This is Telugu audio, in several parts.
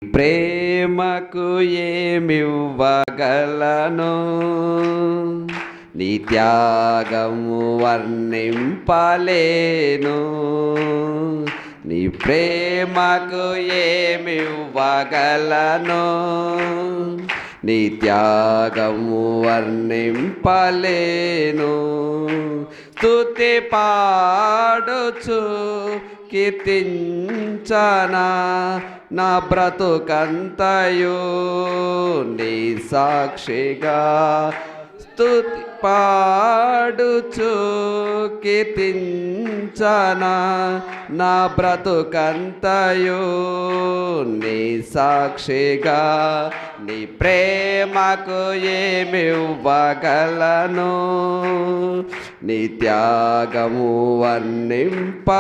ప్రేమకు ఏమివ్వగలను, నీ త్యాగము వర్ణింపలేను. నీ ప్రేమకు ఏమివ్వగలను, నీ త్యాగము వర్ణింపలేను. స్తుతి పాడుచు కీర్తించనా నా బ్రతుకంతయు నీ సాక్షిగా. స్తుతి పాడుచు కీర్తించనా నా బ్రతుకంతయు నీ సాక్షిగా. నీ ప్రేమకు ఏమివ్వగలను, నీ త్యాగము వర్ణింపలేను.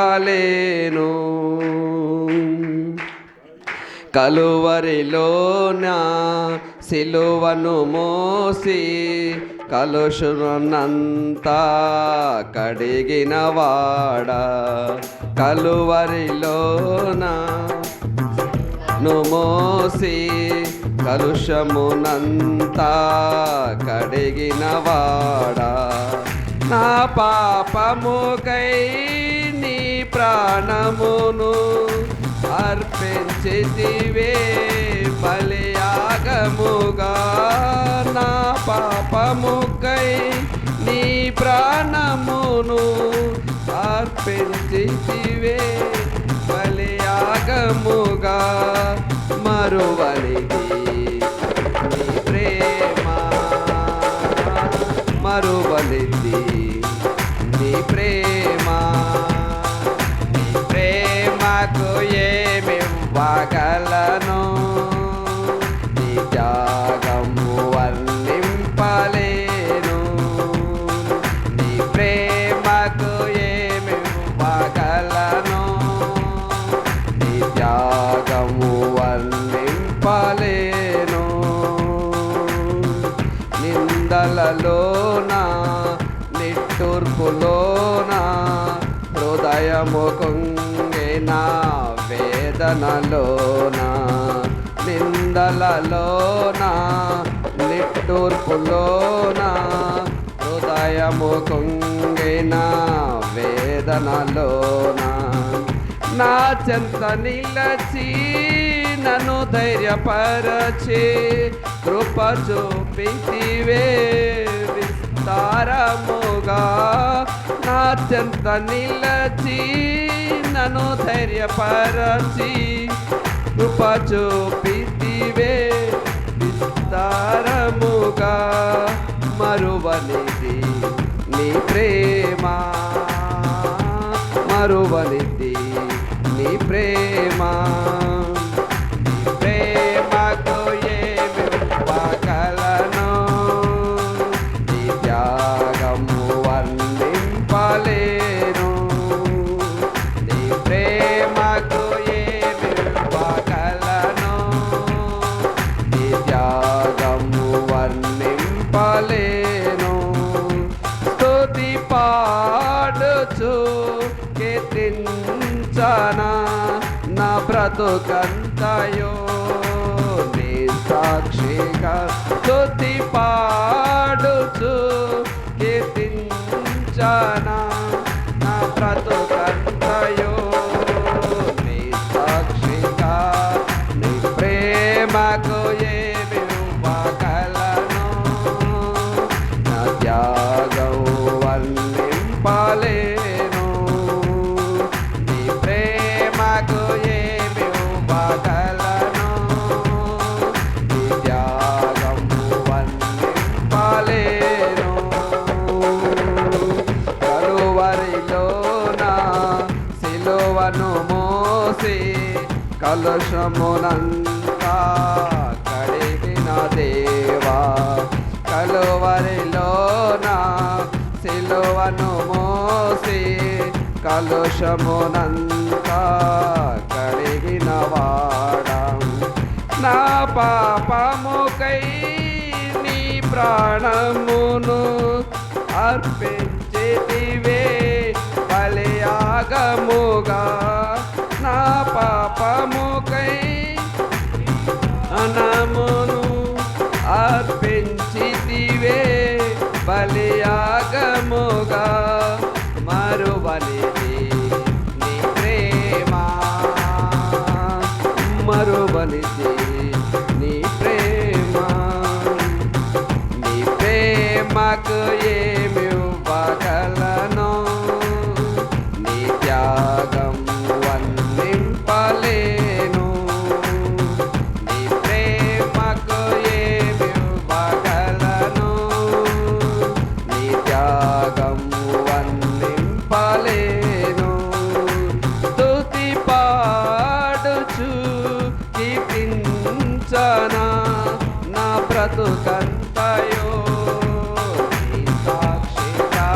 కలువరిలోన సిలువను మోసి కలుషునంతా కడిగినవాడా. కలువరిలోన మోసి కలుషమునంతా కడిగినవాడా. నా పాపముకై నీ ప్రాణమును అర్పించితివే బలియాగముగా. నా పాపముకై నీ ప్రాణమును అర్పించితివే బలియాగముగా. మరువనిది నీ ప్రేమ, మరువనిది నీ ప్రేమ. నీ ప్రేమకు ఏమివ్వగలను, నీ త్యాగము వర్ణింపలేను. నీ ప్రేమకు ఏమివ్వగలను, నీ త్యాగము వర్ణింపలేను. నిందలలోన నిట్టూర్పులోన హృదయము కుంగిన వేదనలోన. నిందలలోన నిట్టూర్పులోన హృదయము కుంగిన వేదనలోన. నా చెంత నిలచి నన్ను ధైర్యపరచి కృప చూపితివే విస్తారముగా. నా చెంత నిలచి నన్ను ధైర్యపరచి కృప చూపితివే విస్తారముగా. మరువనిది నీ ప్రేమ, మరువనిది నీ ప్రేమ. నీ ప్రేమకు ఏమివ్వగలను, నీ త్యాగము వర్ణింపలేను. నీ ప్రేమకు ఏమివ్వగలను, నీ త్యాగము వర్ణింపలేను. స్తుతి పాడుచు కీర్తించనా నా బ్రతుకంతయు నీ సాక్షిగా. స్తుతి పాడుచు కీర్తించనా నా బ్రతుకంతయు నీ సాక్షిగా. నీ ప్రేమకు ఏమివ్వగలను, నా త్యాగం వర్ణింపలేను. నీ ప్రేమకు ఏమివ్వగలను, నీ త్యాగం వర్ణింపలేను. కలువరిలోన సిలువను మోసి కలుషమునంతా కడిగిన దేవా. కలువరిలోన సిలువను మోసి కలుషమునంతా కడిగినవాడా. నా పాపముకై నీ ప్రాణమును అర్పించితివే బలియాగముగా. నా పాపముకై ఇవ్వనిది నీ ప్రేమకు ఏమి ఇవ్వగలను, నీ త్యాగం వర్ణింపలేను. నీ ప్రేమకు ఏమి ఇవ్వగలను, నీ త్యాగం వర్ణింపలేను. స్తుతి పాడుచు కీర్తించనా నా బ్రతుకంతయో నీ సాక్షిగా.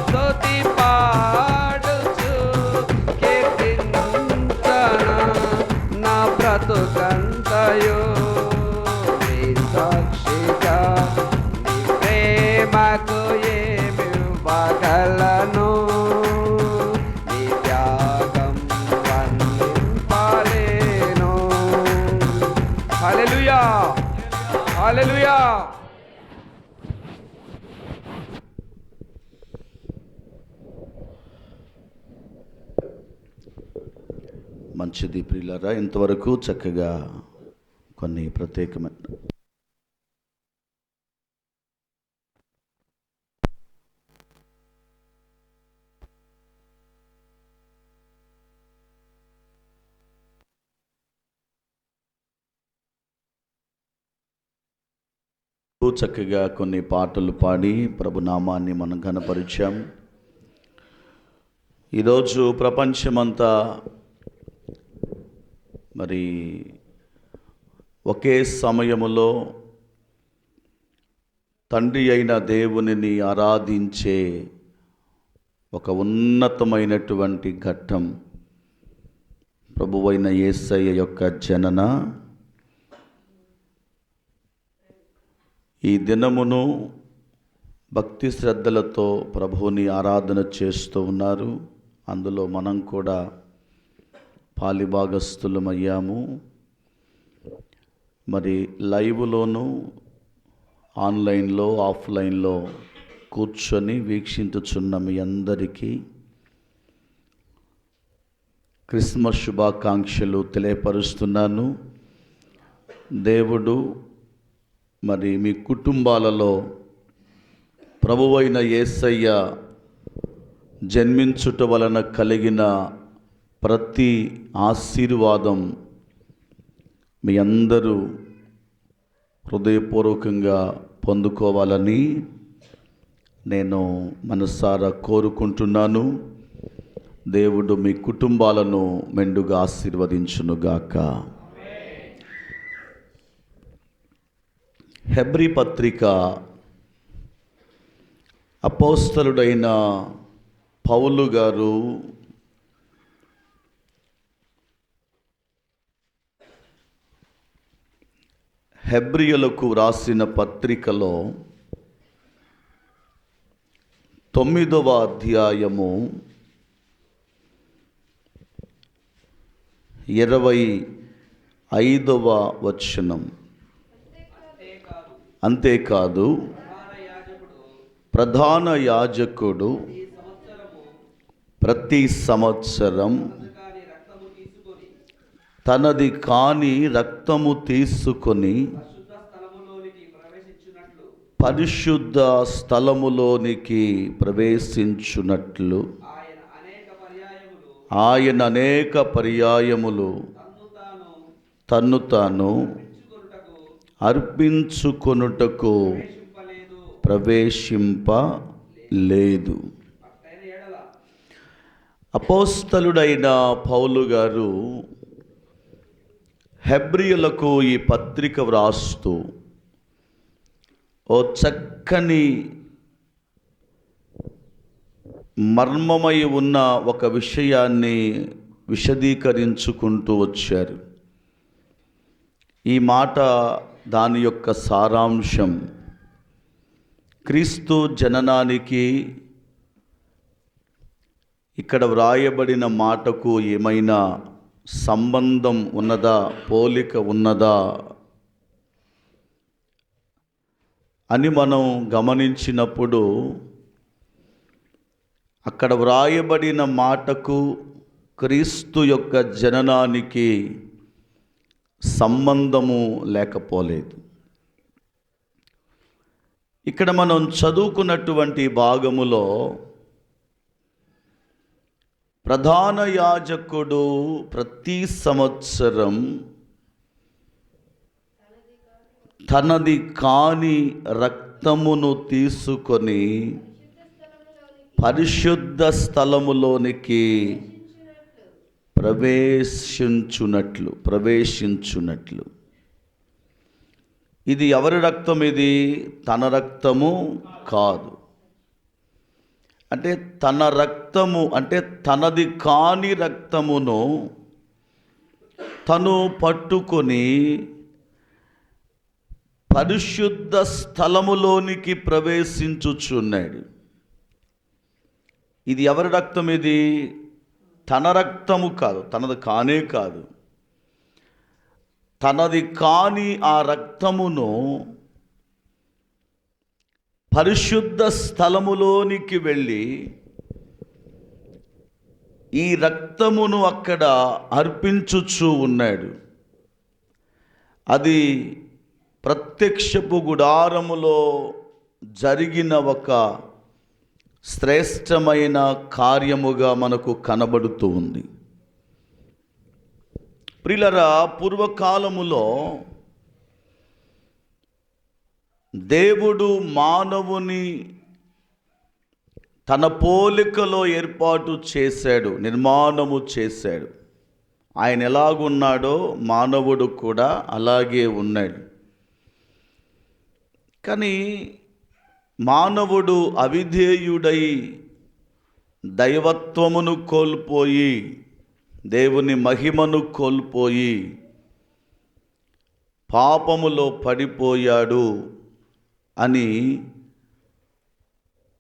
స్తుతి పాడుచు కీర్తించనా నా బ్రతుకంతయో నీ సాక్షిగా. నీ ప్రేమకు ఏమి ఇవ్వగలను, నీ త్యాగం వర్ణింపలేను. హల్లెలూయా, హల్లెలూయా. మంచిది ప్రియులారా, ఇంతవరకు చక్కగా కొన్ని ప్రత్యేకమైన చక్కగా కొన్ని పాటలు పాడి ప్రభునామాన్ని మనం ఘనపరిచాం. ఈరోజు ప్రపంచమంతా మరి ఒకే సమయములో తండ్రి అయిన దేవునిని ఆరాధించే ఒక ఉన్నతమైనటువంటి ఘట్టం ప్రభువైన యేసయ్య యొక్క జనన. ఈ దినమును భక్తి శ్రద్ధలతో ప్రభువుని ఆరాధన చేస్తూ ఉన్నారు. అందులో మనం కూడా పాలిభాగస్థులమయ్యాము. మరి లైవ్లోను ఆన్లైన్లో ఆఫ్లైన్లో కూర్చొని వీక్షించుచున్న మీ అందరికీ క్రిస్మస్ శుభాకాంక్షలు తెలియపరుస్తున్నాను. దేవుడు మరి మీ కుటుంబాలలో ప్రభువైన యేసయ్య జన్మించుట వలన కలిగిన ప్రతి ఆశీర్వాదం మీ అందరూ హృదయపూర్వకంగా పొందుకోవాలని నేను మనసారా కోరుకుంటున్నాను. దేవుడు మీ కుటుంబాలను మెండుగా ఆశీర్వదించునుగాక. హెబ్రీ పత్రిక అపోస్తలుడైన పౌలు గారు హెబ్రీయులకు వ్రాసిన పత్రికలో 9వ అధ్యాయము 25వ వచనం. అంతేకాదు ప్రధాన యాజకుడు ప్రతి సంవత్సరం తనది కాని రక్తము తీసుకొని పరిశుద్ధ స్థలములోనికి ప్రవేశించున్నట్లు ఆయన అనేక పర్యాయములు తన్ను తాను అర్పించుకొనుటకు ప్రవేశింపలేదు. అపోస్తలుడైన పౌలు గారు హెబ్రీయులకు ఈ పత్రిక వ్రాస్తూ ఓ చక్కని మర్మమై ఉన్న ఒక విషయాన్ని విశదీకరించుకుంటూ వచ్చారు. ఈ మాట దాని యొక్క సారాంశం. క్రీస్తు జననానికి ఇక్కడ వ్రాయబడిన మాటకు ఏమైనా సంబంధం ఉన్నదా, పోలిక ఉన్నదా అని మనం గమనించినప్పుడు అక్కడ వ్రాయబడిన మాటకు క్రీస్తు యొక్క జననానికి సంబంధము లేకపోలేదు. ఇక్కడ మనం చదువుకున్నటువంటి భాగములో ప్రధాన యాజకుడు ప్రతి సంవత్సరం తనది కాని రక్తమును తీసుకొని పరిశుద్ధ స్థలములోనికి ప్రవేశించున్నట్లు. ఇది ఎవరి రక్తం? ఇది తన రక్తము కాదు. అంటే తన రక్తము అంటే తనది కాని రక్తమును తను పట్టుకొని పరిశుద్ధ స్థలములోనికి ప్రవేశించుచున్నాడు. ఇది ఎవరి రక్తం? ఇది తన రక్తము కాదు, తనది కానే కాదు. తనది కాని ఆ రక్తమును పరిశుద్ధ స్థలములోనికి వెళ్ళి ఈ రక్తమును అక్కడ అర్పించుచూ ఉన్నాడు. అది ప్రత్యక్షపు గుడారములో జరిగిన ఒక శ్రేష్టమైన కార్యముగా మనకు కనబడుతూ ఉంది. ప్రియులారా, పూర్వకాలములో దేవుడు మానవుని తన పోలికలో ఏర్పాటు చేశాడు, నిర్మాణము చేశాడు. ఆయన ఎలాగున్నాడో మానవుడు కూడా అలాగే ఉన్నాడు. కానీ మానవుడు అవిధేయుడై దైవత్వమును కోల్పోయి దేవుని మహిమను కోల్పోయి పాపములో పడిపోయాడు అని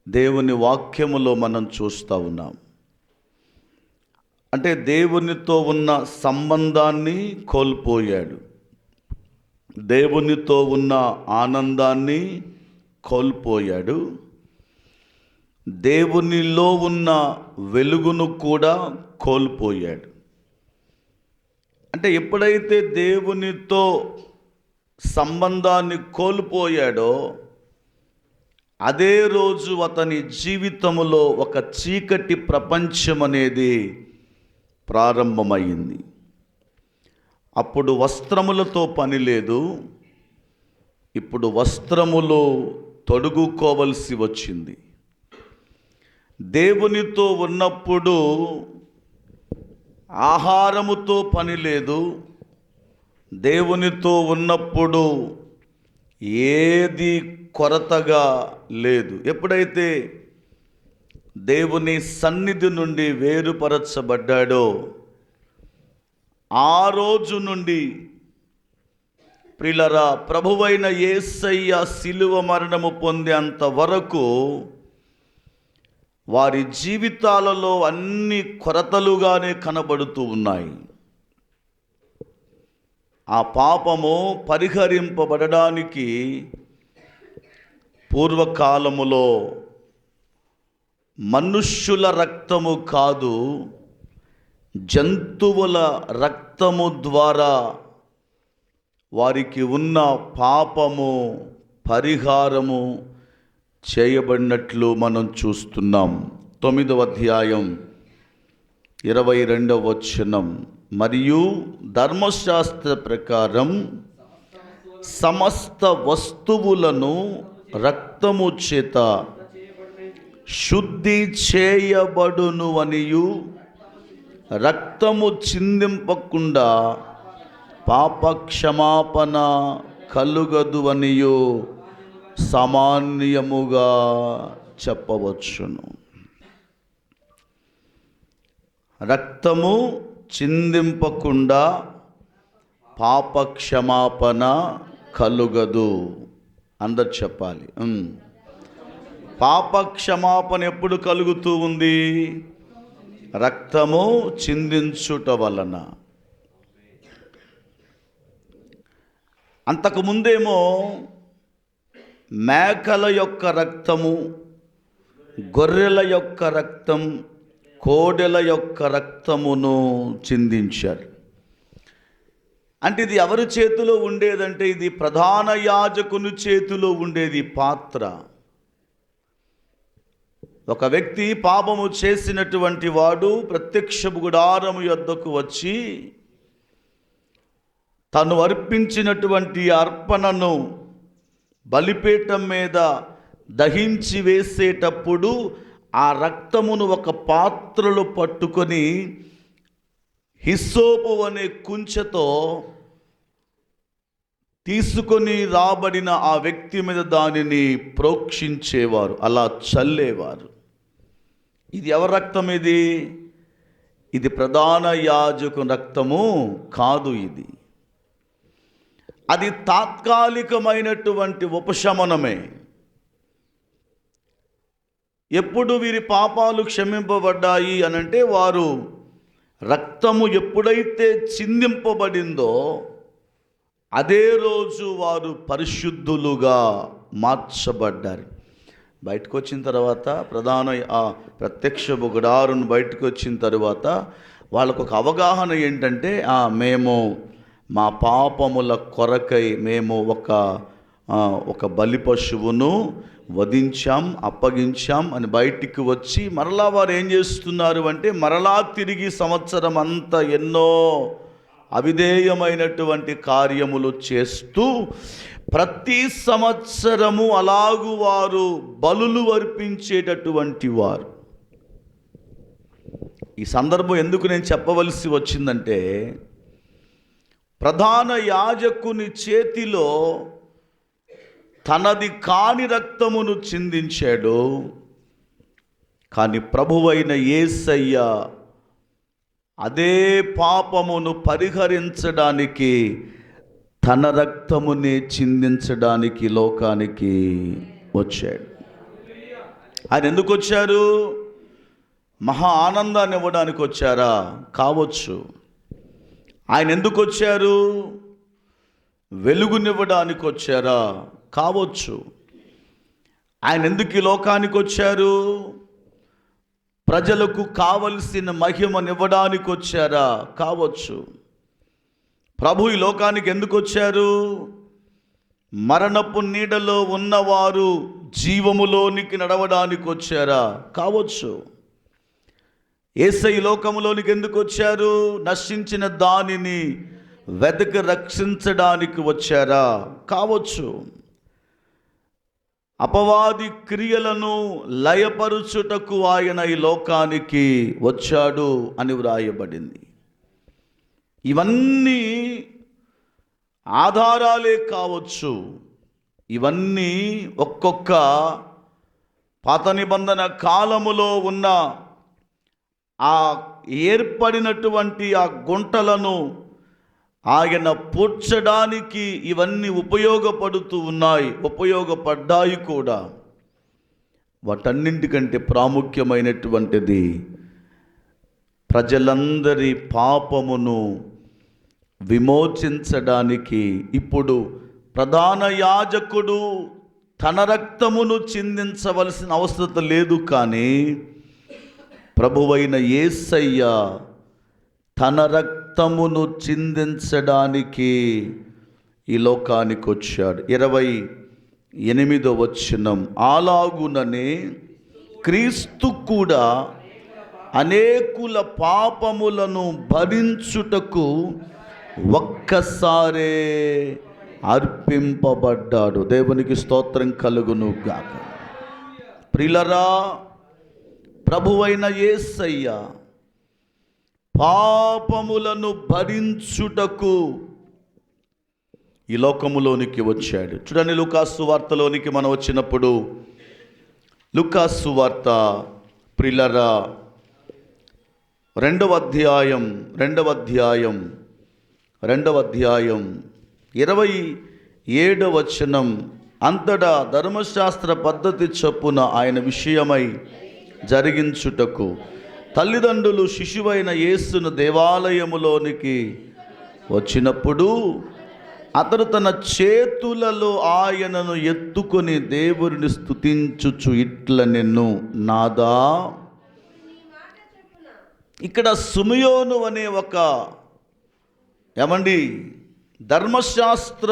దేవుని వాక్యములో మనం చూస్తూ ఉన్నాం. అంటే దేవునితో ఉన్న సంబంధాన్ని కోల్పోయాడు, దేవునితో ఉన్న ఆనందాన్ని కోల్పోయాడు, దేవునిలో ఉన్న వెలుగును కూడా కోల్పోయాడు. అంటే ఎప్పుడైతే దేవునితో సంబంధాన్ని కోల్పోయాడో అదే రోజు అతని జీవితంలో ఒక చీకటి ప్రపంచం అనేది ప్రారంభమైంది. అప్పుడు వస్త్రములతో పని లేదు, ఇప్పుడు వస్త్రములు తొడుగుకోవలసి వచ్చింది. దేవునితో ఉన్నప్పుడు ఆహారముతో పని లేదు, దేవునితో ఉన్నప్పుడు ఏది కొరతగా లేదు. ఎప్పుడైతే దేవుని సన్నిధి నుండి వేరుపరచబడ్డాడో ఆ రోజు నుండి ప్రియులారా, ప్రభువైన యేసయ్య శిలువ మరణము పొందేంత వరకు వారి జీవితాలలో అన్ని కొరతలుగానే కనబడుతూ ఉన్నాయి. ఆ పాపము పరిహరింపబడడానికి పూర్వకాలములో మనుష్యుల రక్తము కాదు, జంతువుల రక్తము ద్వారా వారికి ఉన్న పాపము పరిహారము చేయబడినట్లు మనం చూస్తున్నాం. 9వ అధ్యాయం 22వ వచనం, మరియు ధర్మశాస్త్ర ప్రకారం సమస్త వస్తువులను రక్తము చేత శుద్ధి చేయబడును అనియు రక్తము చిందింపకుండా పాపక్షమాపణ కలుగదు అనియు సామాన్యముగా చెప్పవచ్చును. రక్తము చిందింపకుండా పాపక్షమాపణ కలుగదు. అందరు చెప్పాలి. పాపక్షమాపణ ఎప్పుడు కలుగుతూ ఉంది? రక్తము చిందించుట వలన. అంతకుముందేమో మేకల యొక్క రక్తము, గొర్రెల యొక్క రక్తం, కోడెల యొక్క రక్తమును చిందించారు. అంటే ఇది ఎవరి చేతిలో ఉండేదంటే ఇది ప్రధాన యాజకుని చేతిలో ఉండేది పాత్ర. ఒక వ్యక్తి పాపము చేసినటువంటి వాడు ప్రత్యక్ష గుడారము యొద్దకు వచ్చి తను అర్పించినటువంటి అర్పణను బలిపీఠం మీద దహించి వేసేటప్పుడు ఆ రక్తమును ఒక పాత్రలో పట్టుకొని హిస్సోపు అనే కుంచెతో తీసుకొని రాబడిన ఆ వ్యక్తి మీద దానిని ప్రోక్షించేవారు, అలా చల్లేవారు. ఇది ఎవరి రక్తం? ఇది ప్రధాన యాజకుని రక్తము కాదు. అది తాత్కాలికమైనటువంటి ఉపశమనమే. ఎప్పుడు వీరి పాపాలు క్షమింపబడ్డాయి అనంటే వారు రక్తము ఎప్పుడైతే చిందింపబడిందో అదే రోజు వారు పరిశుద్ధులుగా మార్చబడ్డారు. బయటకు వచ్చిన తర్వాత ప్రత్యక్ష గుడారును బయటకు వచ్చిన తర్వాత వాళ్ళకు ఒక అవగాహన ఏంటంటే మేము మా పాపముల కొరకై మేము ఒక బలి పశువును వధించాం, అప్పగించాం అని బయటికి వచ్చి మరలా వారు ఏం చేస్తున్నారు అంటే మరలా తిరిగి సంవత్సరం అంతా ఎన్నో అవిధేయమైనటువంటి కార్యములు చేస్తూ ప్రతి సంవత్సరము అలాగు వారు బలులు అర్పించేటటువంటి వారు. ఈ సందర్భం ఎందుకు నేను చెప్పవలసి వచ్చిందంటే ప్రధాన యాజకుని చేతిలో తనది కాని రక్తమును చిందించాడు, కానీ ప్రభువైన యేసయ్య అదే పాపమును పరిహరించడానికి తన రక్తమునే చిందించడానికి లోకానికి వచ్చాడు. ఆయన ఎందుకు వచ్చారు? మహా ఆనందాన్ని ఇవ్వడానికి వచ్చారా? కావచ్చు. ఆయన ఎందుకు వచ్చారు? వెలుగునివ్వడానికి వచ్చారా? కావచ్చు. ఆయన ఎందుకు ఈ లోకానికి వచ్చారు? ప్రజలకు కావలసిన మహిమనివ్వడానికి వచ్చారా? కావచ్చు. ప్రభు ఈ లోకానికి ఎందుకు వచ్చారు? మరణపు నీడలో ఉన్నవారు జీవములోనికి నడవడానికి వచ్చారా? కావచ్చు. యేసయ్య లోకములోనికి ఎందుకు వచ్చారు? నశించిన దానిని వెతకి రక్షించడానికి వచ్చారా? కావచ్చు. అపవాది క్రియలను లయపరుచుటకు ఆయన ఈ లోకానికి వచ్చాడు అని వ్రాయబడింది. ఇవన్నీ ఆధారాలే కావచ్చు. ఇవన్నీ ఒక్కొక్క పాత నిబంధన కాలములో ఉన్న ఆ ఏర్పడినటువంటి ఆ గుంటలను ఆయన పూడ్చడానికి ఇవన్నీ ఉపయోగపడ్డాయి కూడా. వాటన్నింటికంటే ప్రాముఖ్యమైనటువంటిది ప్రజలందరి పాపమును విమోచించడానికి ఇప్పుడు ప్రధాన యాజకుడు తన రక్తమును చిందించవలసిన అవసరం లేదు, కానీ ప్రభువైన యేసయ్య తన రక్తమును చిందించడానికి ఈ లోకానికి వచ్చాడు. 28వ వచనం, అలాగుననే క్రీస్తు కూడా అనేకుల పాపములను భరించుటకు ఒక్కసారే అర్పింపబడ్డాడు. దేవునికి స్తోత్రం కలుగును గాక. ప్రియులారా, ప్రభువైన యేసయ్య పాపములను భరించుటకు ఈ లోకములోనికి వచ్చాడు. చూడండి, లూకాసు వార్తలోనికి మనం వచ్చినప్పుడు, లూకాసు వార్త ప్రియులారా 2వ అధ్యాయం 27వ వచనం, అంతటా ధర్మశాస్త్ర పద్ధతి చొప్పున ఆయన విషయమై జరిగించుటకు తల్లిదండ్రులు శిశువైన యేసును దేవాలయములోనికి వచ్చినప్పుడు అతడు తన చేతులలో ఆయనను ఎత్తుకొని దేవుని స్తుతించుచు ఇట్ల నిన్ను నాదా. ఇక్కడ సుమయోను అనే ఒక ధర్మశాస్త్ర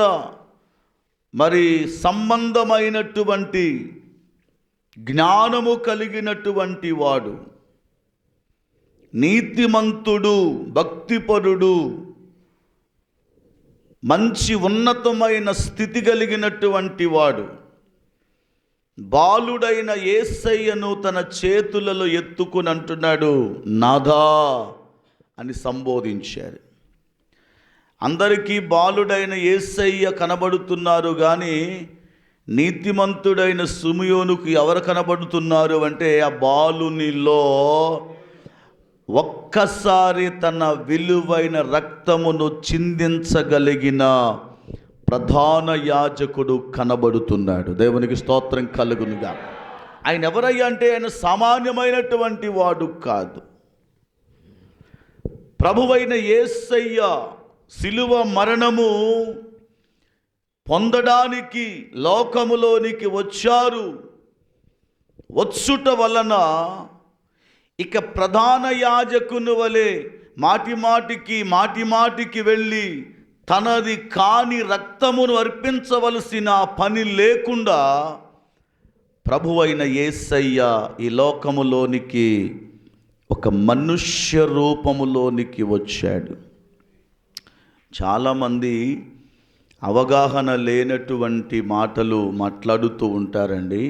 మరి సంబంధమైనటువంటి జ్ఞానము కలిగినటువంటి వాడు, నీతిమంతుడు, భక్తిపరుడు, మంచి ఉన్నతమైన స్థితి కలిగినటువంటి వాడు బాలుడైన యేసయ్యను తన చేతులలో ఎత్తుకుని అంటున్నాడు, నాథా అని సంబోధించారు. అందరికీ బాలుడైన యేసయ్య కనబడుతున్నారు, కానీ నీతిమంతుడైన సిమియోనుకు ఎవరు కనబడుతున్నారు అంటే ఆ బాలునిలో ఒక్కసారి తన విలువైన రక్తమును చిందించగలిగిన ప్రధాన యాజకుడు కనబడుతున్నాడు. దేవునికి స్తోత్రం కలుగునుగా. ఆయన ఎవరయ్యా అంటే ఆయన సామాన్యమైనటువంటి వాడు కాదు. ప్రభువైన యేసయ్య శిలువ మరణము పొందడానికి లోకములోనికి వచ్చారు. వచ్చుట వలన ఇక ప్రధాన యాజకుని వలె మాటి మాటికి వెళ్ళి తనది కాని రక్తమును అర్పించవలసిన పని లేకుండా ప్రభువైన యేసయ్య ఈ లోకములోనికి ఒక మనుష్య రూపములోనికి వచ్చాడు. చాలామంది అవగాహన లేనటువంటి మాటలు మాట్లాడుతూ ఉంటారండి.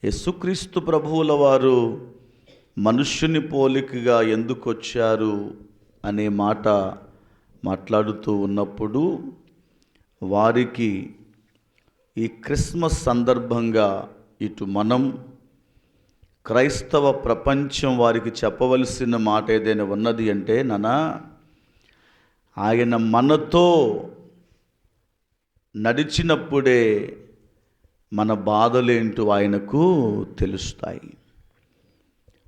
యేసుక్రీస్తు ప్రభువుల వారు మనుష్యుని పోలికగా ఎందుకు వచ్చారు అనే మాట మాట్లాడుతూ ఉన్నప్పుడు వారికి ఈ క్రిస్మస్ సందర్భంగా ఇటు మనం క్రైస్తవ ప్రపంచం వారికి చెప్పవలసిన మాట ఏదైనా ఉన్నది అంటే, నానా ఆయన మనతో నడిచినప్పుడే మన బాధలేంటో ఆయనకు తెలుస్తాయి.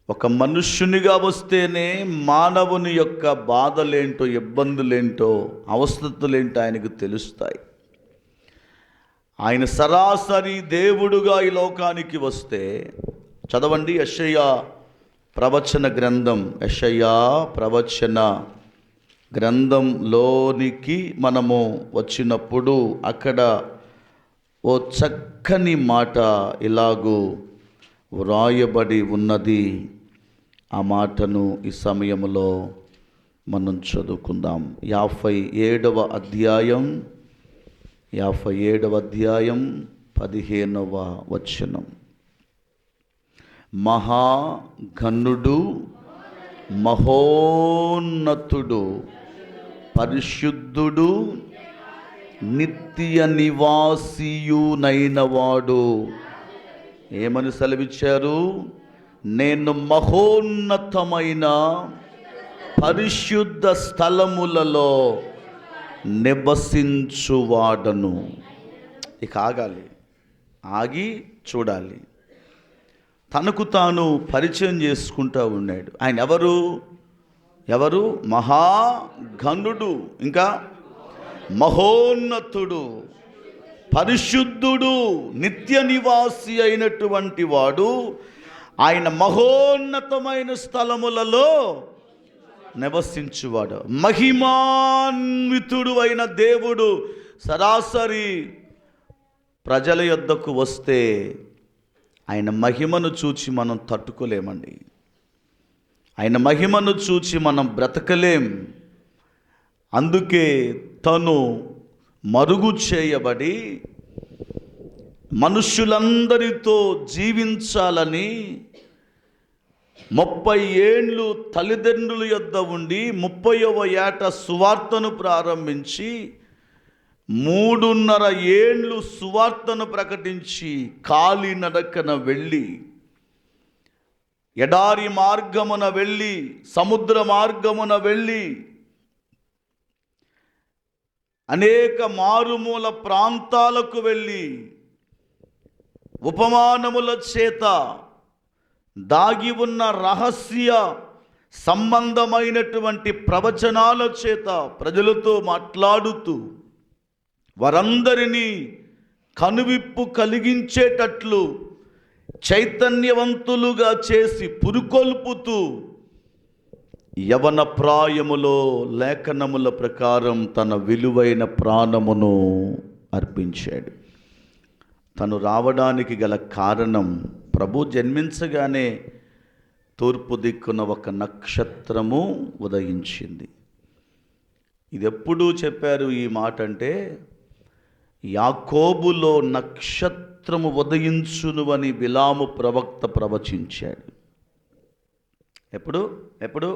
ఒక మనుష్యునిగా వస్తేనే మానవుని యొక్క బాధలేంటో, ఇబ్బందులేంటో, అవస్థతులేంటో ఆయనకు తెలుస్తాయి. ఆయన సరాసరి దేవుడుగా ఈ లోకానికి వస్తే, చదవండి యెషయా ప్రవచన గ్రంథం, యెషయా ప్రవచన గ్రంథంలోనికి మనము వచ్చినప్పుడు అక్కడ ఓ చక్కని మాట ఇలాగూ వ్రాయబడి ఉన్నది. ఆ మాటను ఈ సమయంలో మనం చదువుకుందాం. 57వ అధ్యాయం 15వ వచనం. మహాఘనుడు, మహోన్నతుడు, పరిశుద్ధుడు, నిత్య నివాసియునైనవాడు ఏమని సెలవిచ్చారు? నేను మహోన్నతమైన పరిశుద్ధ స్థలములలో నివసించువాడను. ఇక ఆగాలి, ఆగి చూడాలి. తనకు తాను పరిచయం చేసుకుంటూ ఉన్నాడు. ఆయన ఎవరు? మహాఘనుడు, ఇంకా మహోన్నతుడు, పరిశుద్ధుడు, నిత్య నివాసి అయినటువంటి వాడు. ఆయన మహోన్నతమైన స్థలములలో నివసించువాడు. మహిమాన్వితుడు అయిన దేవుడు సరాసరి ప్రజల యొద్దకు వస్తే ఆయన మహిమను చూచి మనం తట్టుకోలేమండి. ఆయన మహిమను చూచి మనం బ్రతకలేం. అందుకే తను మరుగు చేయబడి మనుష్యులందరితో జీవించాలని 30 ఏండ్లు తల్లిదండ్రుల యొద్ద ఉండి 30వ ఏట సువార్తను ప్రారంభించి 3.5 ఏండ్లు సువార్తను ప్రకటించి కాలినడకన వెళ్ళి, ఎడారి మార్గమున వెళ్ళి, సముద్ర మార్గమున వెళ్ళి, అనేక మారుమూల ప్రాంతాలకు వెళ్ళి ఉపమానముల చేత దాగి ఉన్న రహస్య సంబంధమైనటువంటి ప్రవచనాల చేత ప్రజలతో మాట్లాడుతూ వారందరినీ కనువిప్పు కలిగించేటట్లు చైతన్యవంతులుగా చేసి పురుకొల్పుతూ యవన ప్రాయములో లేఖనముల ప్రకారం తన విలువైన ప్రాణమును అర్పించాడు. తను రావడానికి గల కారణం, ప్రభు జన్మించగానే తూర్పు దిక్కున ఒక నక్షత్రము ఉదయించింది. ఇది ఎప్పుడూ చెప్పారు ఈ మాట అంటే, యాకోబులో నక్షత్రము ఉదయించును అని బిలాము ప్రవక్త ప్రవచించాడు. ఎప్పుడు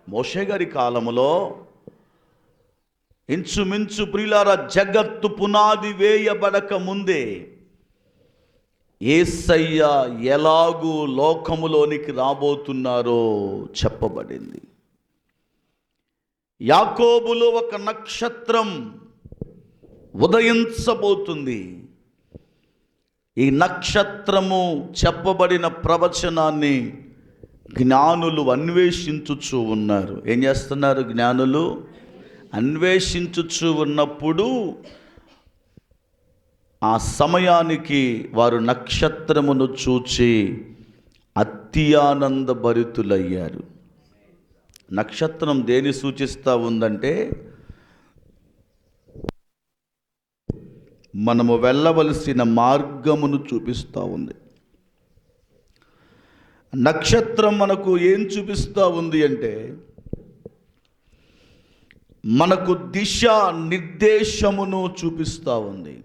మోషే గారి కాలములో ఇంచుమించు ప్రియులారా జగత్తు పునాది వేయబడక ముందే యేసయ్య ఎలాగూ లోకములోనికి రాబోతున్నారో చెప్పబడింది. యాకోబులో ఒక నక్షత్రం ఉదయించబోతుంది. ఈ నక్షత్రము చెప్పబడిన ప్రవచనాన్ని జ్ఞానులు అన్వేషించుచూ ఉన్నారు. ఏం చేస్తున్నారు? జ్ఞానులు అన్వేషించుచూ ఉన్నప్పుడు ఆ సమయానికి వారు నక్షత్రమును చూచి అతి ఆనందభరితులయ్యారు. నక్షత్రం దేని సూచిస్తూ ఉందంటే, మనము వెళ్ళవలసిన మార్గమును చూపిస్తూ ఉంది. నక్షత్రం మనకు ఏం చూపిస్తూ ఉంది అంటే, మనకు దిశ నిర్దేశమును చూపిస్తూ ఉంది.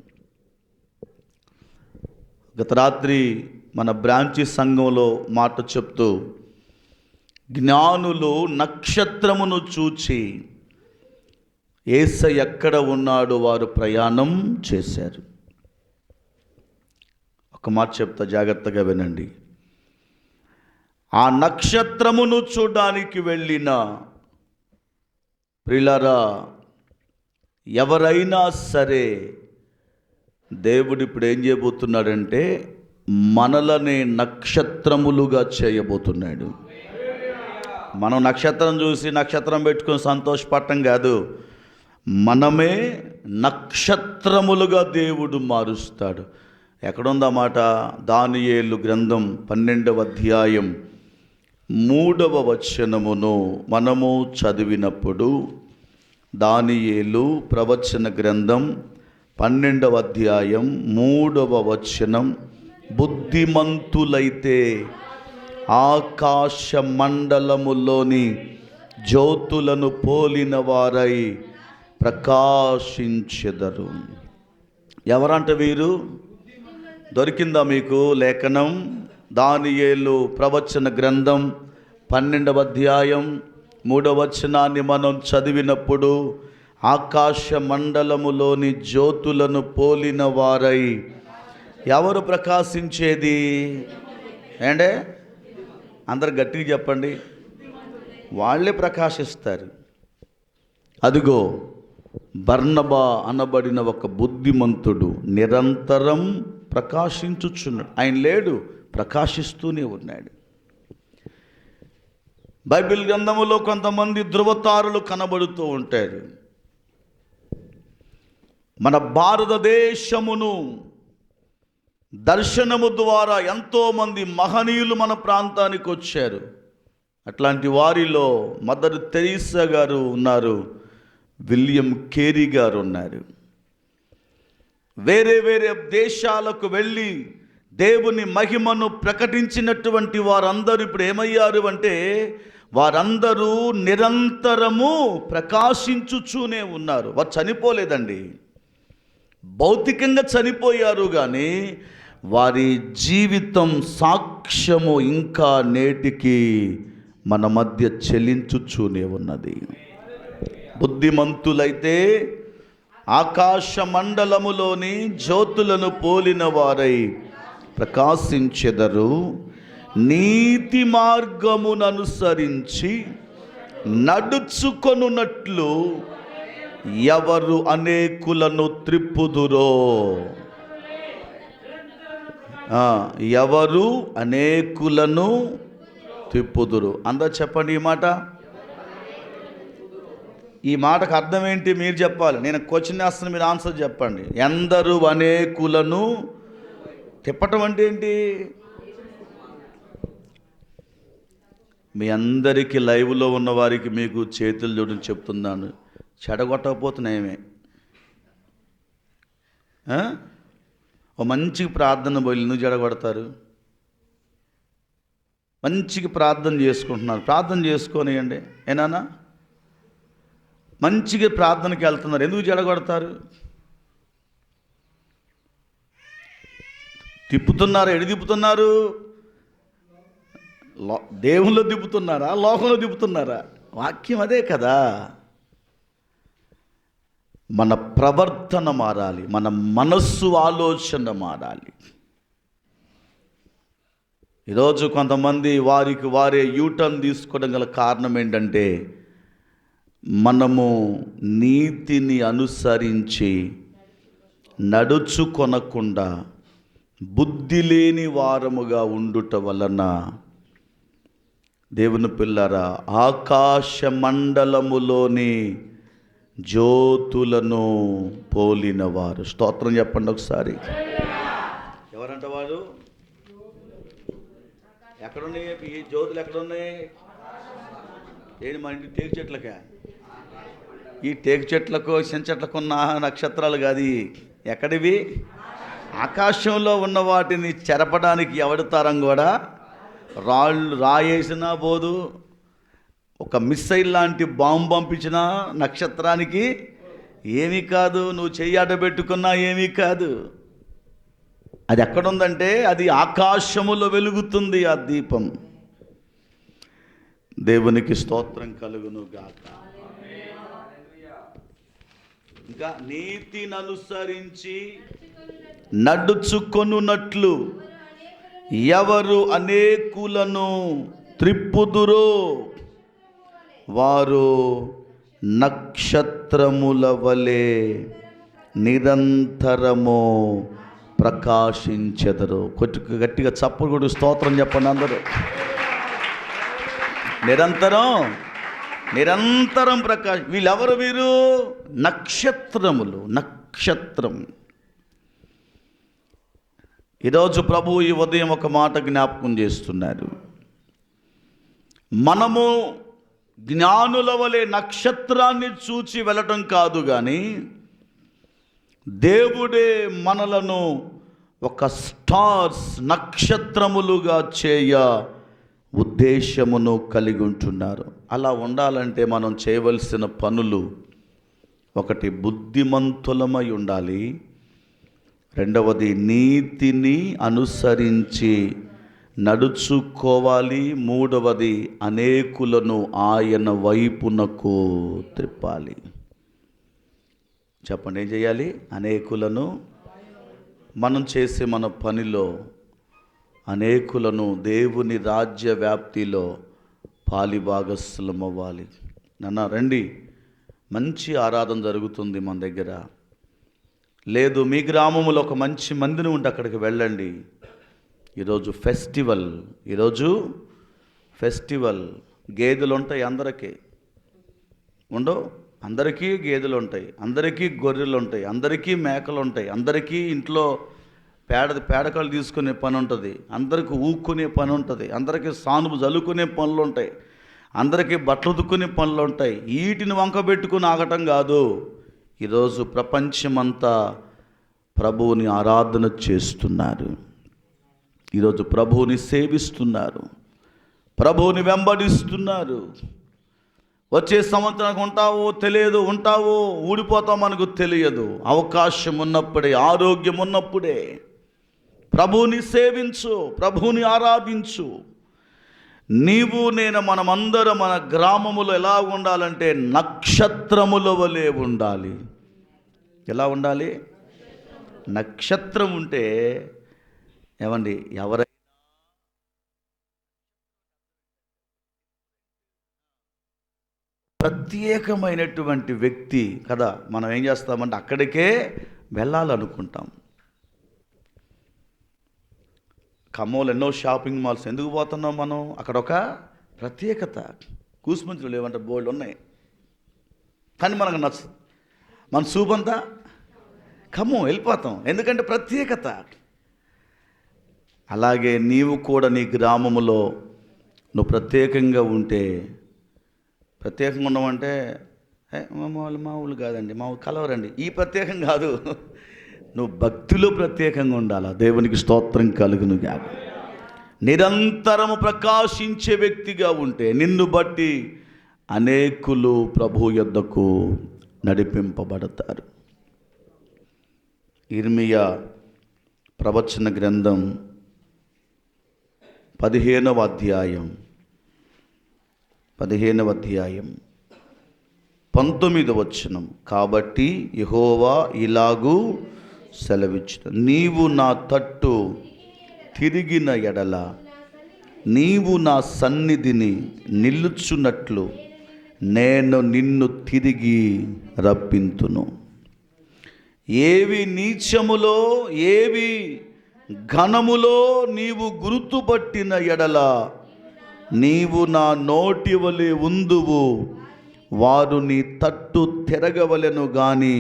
గత రాత్రి మన బ్రాంచి సంఘంలో మాట చెప్తూ, జ్ఞానులు నక్షత్రమును చూచి యేసయ్య ఎక్కడ ఉన్నాడు వారు ప్రయాణం చేశారు. ఒక మాట చెప్తా, జాగ్రత్తగా వినండి. ఆ నక్షత్రమును చూడడానికి వెళ్ళిన ప్రియులారా, ఎవరైనా సరే దేవుడు ఇప్పుడు ఏం చేయబోతున్నాడంటే, మనలనే నక్షత్రములుగా చేయబోతున్నాడు. మనం నక్షత్రం చూసి నక్షత్రం పెట్టుకొని సంతోషపడటం కాదు, మనమే నక్షత్రములుగా దేవుడు మారుస్తాడు. ఎక్కడుందన్నమాట? దానియేలు గ్రంథం 12వ అధ్యాయం 3వ వచనమును మనము చదివినప్పుడు, దానియేలు ప్రవచన గ్రంథం 12వ అధ్యాయం 3వ వచనం, బుద్ధిమంతులైతే ఆకాశ మండలములోని జ్యోతులను పోలిన వారై ప్రకాశించెదరు. ఎవరంట వీరు? దొరికిందా మీకు లేఖనం? దానియేలు ప్రవచన గ్రంథం 12వ అధ్యాయం 3వ వచనాన్ని మనం చదివినప్పుడు, ఆకాశ మండలములోని జ్యోతులను పోలిన వారై ఎవరు ప్రకాశించేది? ఏంటే అందరు గట్టిగా చెప్పండి. వాళ్ళే ప్రకాశిస్తారు. అదిగో బర్నబా అనబడిన ఒక బుద్ధిమంతుడు నిరంతరం ప్రకాశించుచున్నాడు. ఆయన లేడు, ప్రకాశిస్తూనే ఉన్నాడు. బైబిల్ గ్రంథములో కొంతమంది ధృవతారులు కనబడుతూ ఉంటారు. మన భారతదేశమును దర్శనము ద్వారా ఎంతోమంది మహనీయులు మన ప్రాంతానికి వచ్చారు. అట్లాంటి వారిలో మదర్ తెరీసా గారు ఉన్నారు, విలియం కేరీ గారు ఉన్నారు. వేరే వేరే దేశాలకు వెళ్ళి దేవుని మహిమను ప్రకటించినటువంటి వారందరూ ఇప్పుడు ఏమయ్యారు అంటే, వారందరూ నిరంతరము ప్రకాశించుచూనే ఉన్నారు. వారు చనిపోలేదండి, భౌతికంగా చనిపోయారు, కానీ వారి జీవితం సాక్ష్యము ఇంకా నేటికి మన మధ్య చెలించుచూనే ఉన్నది. బుద్ధిమంతులైతే ఆకాశ మండలములోని జ్యోతులను పోలిన వారై ప్రకాశించెదరు. నీతి మార్గమును అనుసరించి నడుచుకొనున్నట్లు ఎవరు అనేకులను త్రిప్పుదురో, ఎవరు అనేకులను త్రిప్పుదురు. అందరూ చెప్పండి ఈ మాట. ఈ మాటకు అర్థం ఏంటి మీరు చెప్పాలి. నేను క్వశ్చన్ వేస్తాను, మీరు ఆన్సర్ చెప్పండి. ఎందరు అనేకులను తిప్పటం అంటే ఏంటి? మీ అందరికీ లైవ్లో ఉన్న వారికి మీకు చేతులు జోడించి చెప్తున్నాను, చెడగొట్టకపోతున్నాయేమే. ఓ మంచిగా ప్రార్థన పోయి ఎందుకు చెడగొడతారు? మంచిగా ప్రార్థన చేసుకుంటున్నారు, ప్రార్థన చేసుకొనియండి. ఏనానా మంచిగా ప్రార్థనకి వెళ్తున్నారు, ఎందుకు చెడగొడతారు? తిప్పుతున్నారు. ఎడి తిప్పుతున్నారు? దేవుళ్ళు తిప్పుతున్నారా, లోకంలో తిప్పుతున్నారా? వాక్యం అదే కదా. మన ప్రవర్తన మారాలి, మన మనస్సు ఆలోచన మారాలి. ఈరోజు కొంతమంది వారికి వారే యూటర్న్ తీసుకోవడం గల కారణం ఏంటంటే, మనము నీతిని అనుసరించి నడుచుకొనకుండా బుద్ధి లేని వారముగా ఉండుట వలన దేవుని పిల్లరా, ఆకాశ మండలములోని జ్యోతులను పోలినవారు. స్తోత్రం చెప్పండి ఒకసారి. ఎవరంట వారు? ఎక్కడున్నాయి ఈ జ్యోతులు? ఎక్కడున్నాయి? ఏంటి మన ఇంటి టేకు చెట్లకా? ఈ టేకు చెట్లకు చిన్న చెట్లకు ఉన్న నక్షత్రాలు కాదు. ఎక్కడివి? ఆకాశంలో ఉన్న వాటిని చెరపడానికి ఎవడతారం కూడా రాయేసినా పోదు. ఒక మిస్సైల్ లాంటి బాంబు పంపించిన నక్షత్రానికి ఏమీ కాదు, నువ్వు చెయ్యాట పెట్టుకున్నా ఏమీ కాదు. అది ఎక్కడుందంటే అది ఆకాశములో వెలుగుతుంది ఆ దీపం. దేవునికి స్తోత్రం కలుగును గాక. ఇంకా నీతిని అనుసరించి నడుచుకొనున్నట్లు ఎవరు అనేకులను త్రిప్పుదురో వారు నక్షత్రముల వలె నిరంతరము ప్రకాశించెదరు. గట్టిగా చప్పుడు కూడా స్తోత్రం చెప్పండి అందరూ. నిరంతరం వీళ్ళెవరు? వీరు నక్షత్రములు. నక్షత్రం. ఈరోజు ప్రభువు ఈ ఉదయం ఒక మాట జ్ఞాపకం చేస్తున్నారు. మనము జ్ఞానుల వలె నక్షత్రాన్ని చూచి వెళ్ళటం కాదు, కానీ దేవుడే మనలను ఒక స్టార్స్, నక్షత్రములుగా చేయ ఉద్దేశమును కలిగి ఉంటున్నారు. అలా ఉండాలంటే మనం చేయవలసిన పనులు, ఒకటి బుద్ధిమంతులమై ఉండాలి, రెండవది నీతిని అనుసరించి నడుచుకోవాలి, మూడవది అనేకులను ఆయన వైపునకు త్రిప్పాలి. చెప్పండి, ఏం చేయాలి? అనేకులను. మనం చేసే మన పనిలో అనేకులను దేవుని రాజ్య వ్యాప్తిలో పాలిభాగస్థులం అవ్వాలి. నాన్న రండి, మంచి ఆరాధన జరుగుతుంది మన దగ్గర. లేదు మీ గ్రామంలో ఒక మంచి మందిరం ఉంటే అక్కడికి వెళ్ళండి. ఈరోజు ఫెస్టివల్. గేదెలు ఉంటాయి అందరికీ, ఉండవు? అందరికీ గేదెలు ఉంటాయి, అందరికీ గొర్రెలు ఉంటాయి, అందరికీ మేకలు ఉంటాయి, అందరికీ ఇంట్లో పేడకాలు తీసుకునే పని ఉంటుంది, అందరికీ ఊక్కునే పని ఉంటుంది, అందరికీ సానుపు జల్లుకునే పనులు ఉంటాయి, అందరికీ బట్టలు ఉతుక్కునే పనులు ఉంటాయి. వీటిని వంక పెట్టుకుని ఆగటం కాదు. ఈరోజు ప్రపంచమంతా ప్రభువుని ఆరాధన చేస్తున్నారు, ఈరోజు ప్రభువుని సేవిస్తున్నారు, ప్రభువుని వెంబడిస్తున్నారు. వచ్చే సంవత్సరానికి ఉంటావో తెలియదు, ఉంటావో ఊడిపోతావు మనకు తెలియదు. అవకాశం ఉన్నప్పుడే, ఆరోగ్యం ఉన్నప్పుడే ప్రభువుని సేవించు, ప్రభువుని ఆరాధించు. నీవు నేను మనమందరం మన గ్రామములో ఎలా ఉండాలంటే నక్షత్రముల వలె ఉండాలి. ఎలా ఉండాలి? నక్షత్రం ఉంటే ఏమండి, ఎవరైనా ప్రత్యేకమైనటువంటి వ్యక్తి కదా, మనం ఏం చేస్తామంటే అక్కడికే వెళ్ళాలనుకుంటాం. ఖమ్మంలో ఎన్నో షాపింగ్ మాల్స్ ఎందుకు పోతున్నాం మనం? అక్కడ ఒక ప్రత్యేకత. కూసుమంచులు లేవంటే బోల్డ్ ఉన్నాయి, కానీ మనకు నచ్చదు. మన చూపంతా ఖమ్మం వెళ్ళిపోతాం, ఎందుకంటే ప్రత్యేకత. అలాగే నీవు కూడా నీ గ్రామములో నువ్వు ప్రత్యేకంగా ఉంటే, ప్రత్యేకంగా ఉండమంటే మామూలు కాదండి, మామూలు కలవరండి, ఈ ప్రత్యేకం కాదు. నువ్వు భక్తిలో ప్రత్యేకంగా ఉండాలా. దేవునికి స్తోత్రం కలుగును గాక. నిరంతరము ప్రకాశించే వ్యక్తిగా ఉంటే నిన్ను బట్టి అనేకులు ప్రభు యొద్దకు నడిపింపబడతారు. ఇర్మియా ప్రవచన గ్రంథం 15వ అధ్యాయం 19వ వచనం. కాబట్టి యెహోవా ఇలాగూ సెలవిచ్చును, నీవు నా తట్టు తిరిగిన ఎడల నీవు నా సన్నిధిని నిలుచున్నట్లు నేను నిన్ను తిరిగి రప్పింతును. ఏవి నీచములో ఏవి ఘనములో నీవు గుర్తుపట్టిన ఎడల నీవు నా నోటి వలె ఉందువు. వారు నీ తట్టు తిరగవలెను గాని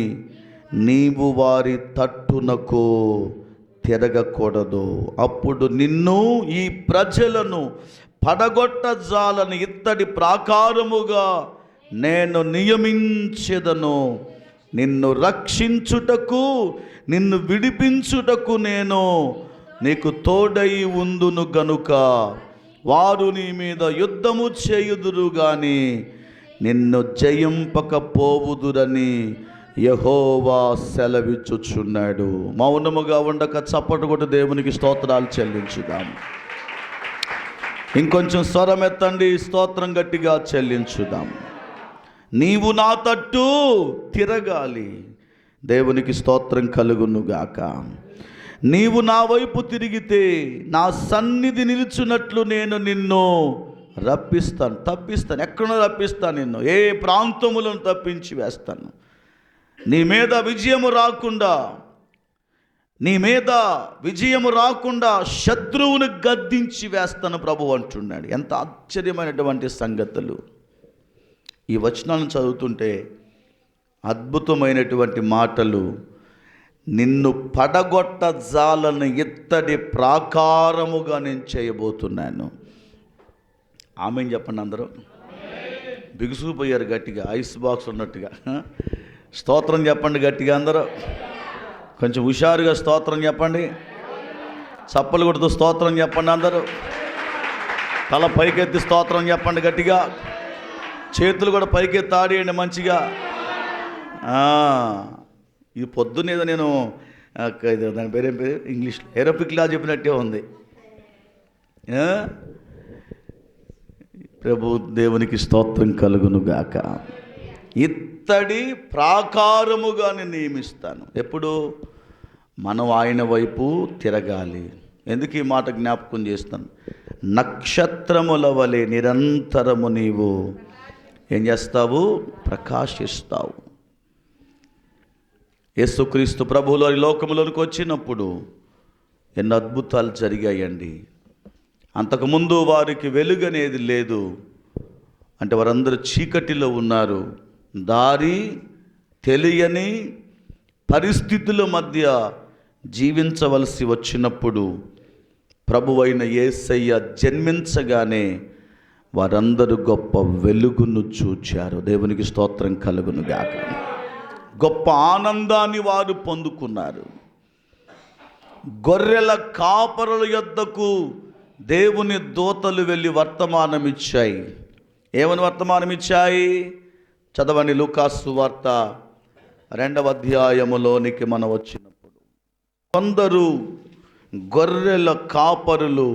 నీవు వారి తట్టునకు తిరగకూడదు. అప్పుడు నిన్ను ఈ ప్రజలను పడగొట్టజాలని ఇత్తడి ప్రాకారముగా నేను నియమించెదను. నిన్ను రక్షించుటకు నిన్ను విడిపించుటకు నేను నీకు తోడై ఉందును గనుక వారు నీ మీద యుద్ధము చేయుదురు గాని నిన్ను జయింపకపోవుదురని యెహోవా సెలవిచ్చుచున్నాడు. మౌనముగా ఉండక చప్పటు కొట్టి దేవునికి స్తోత్రాలు చెల్లించుదాం. ఇంకొంచెం స్వరమెత్తండి, స్తోత్రం గట్టిగా చెల్లించుదాం. నీవు నా తట్టు తిరగాలి. దేవునికి స్తోత్రం కలుగునుగాక. నీవు నా వైపు తిరిగితే నా సన్నిధి నిలుచున్నట్లు నేను నిన్ను తప్పిస్తాను. ఎక్కడో తప్పిస్తాను, నిన్ను ఏ ప్రాంతములను తప్పించి వేస్తాను. నీ మీద విజయము రాకుండా శత్రువును గద్దించి వేస్తాను ప్రభు అంటున్నాడు. ఎంత ఆశ్చర్యమైనటువంటి సంగతులు! ఈ వచనాలను చదువుతుంటే అద్భుతమైనటువంటి మాటలు. నిన్ను పడగొట్టజాలని ఇత్తడి ప్రాకారముగా నేను చేయబోతున్నాను. ఆమెను చెప్పండి అందరూ. బిగుసుకుపోయారు గట్టిగా, ఐస్ బాక్స్ ఉన్నట్టుగా. స్తోత్రం చెప్పండి గట్టిగా అందరూ. కొంచెం హుషారుగా స్తోత్రం చెప్పండి. చప్పలు కొడుతూ స్తోత్రం చెప్పండి అందరూ. తల పైకెత్తి స్తోత్రం చెప్పండి గట్టిగా. చేతులు కూడా పైకెత్తి ఆడేయండి మంచిగా. ఈ పొద్దున్నేదో నేను దాని పేరేం పేరు ఇంగ్లీష్లో ఎరోపిక్లా చెప్పినట్టే ఉంది. ప్రభు దేవునికి స్తోత్రం కలుగునుగాక. ఇత్తడి ప్రాకారముగా నేను నియమిస్తాను. ఎప్పుడు మనం ఆయన వైపు తిరగాలి. ఎందుకు ఈ మాట జ్ఞాపకం చేస్తాను? నక్షత్రముల వలె నిరంతరము నీవు ఏం చేస్తావు? ప్రకాశిస్తావు. యేసుక్రీస్తు ప్రభువులు ఈ లోకములోనికి వచ్చినప్పుడు ఎన్నో అద్భుతాలు జరిగాయండి. అంతకుముందు వారికి వెలుగు అనేది లేదు. అంటే వారందరూ చీకటిలో ఉన్నారు. దారి తెలియని పరిస్థితుల మధ్య జీవించవలసి వచ్చినప్పుడు ప్రభువైన యేసయ్య జన్మించగానే వారందరూ గొప్ప వెలుగును చూచారు. దేవునికి స్తోత్రం కలుగునుగాక. గొప్ప ఆనందాన్ని వారు పొందుకున్నారు. గొర్రెల కాపరుల యొద్దకు దేవుని దూతలు వెళ్ళి వర్తమానమిచ్చాయి. ఏమని వర్తమానమిచ్చాయి? చదవండి, లూకాసు వార్త 2వ అధ్యాయములోనికి మనం వచ్చినప్పుడు కొందరు గొర్రెల కాపరులు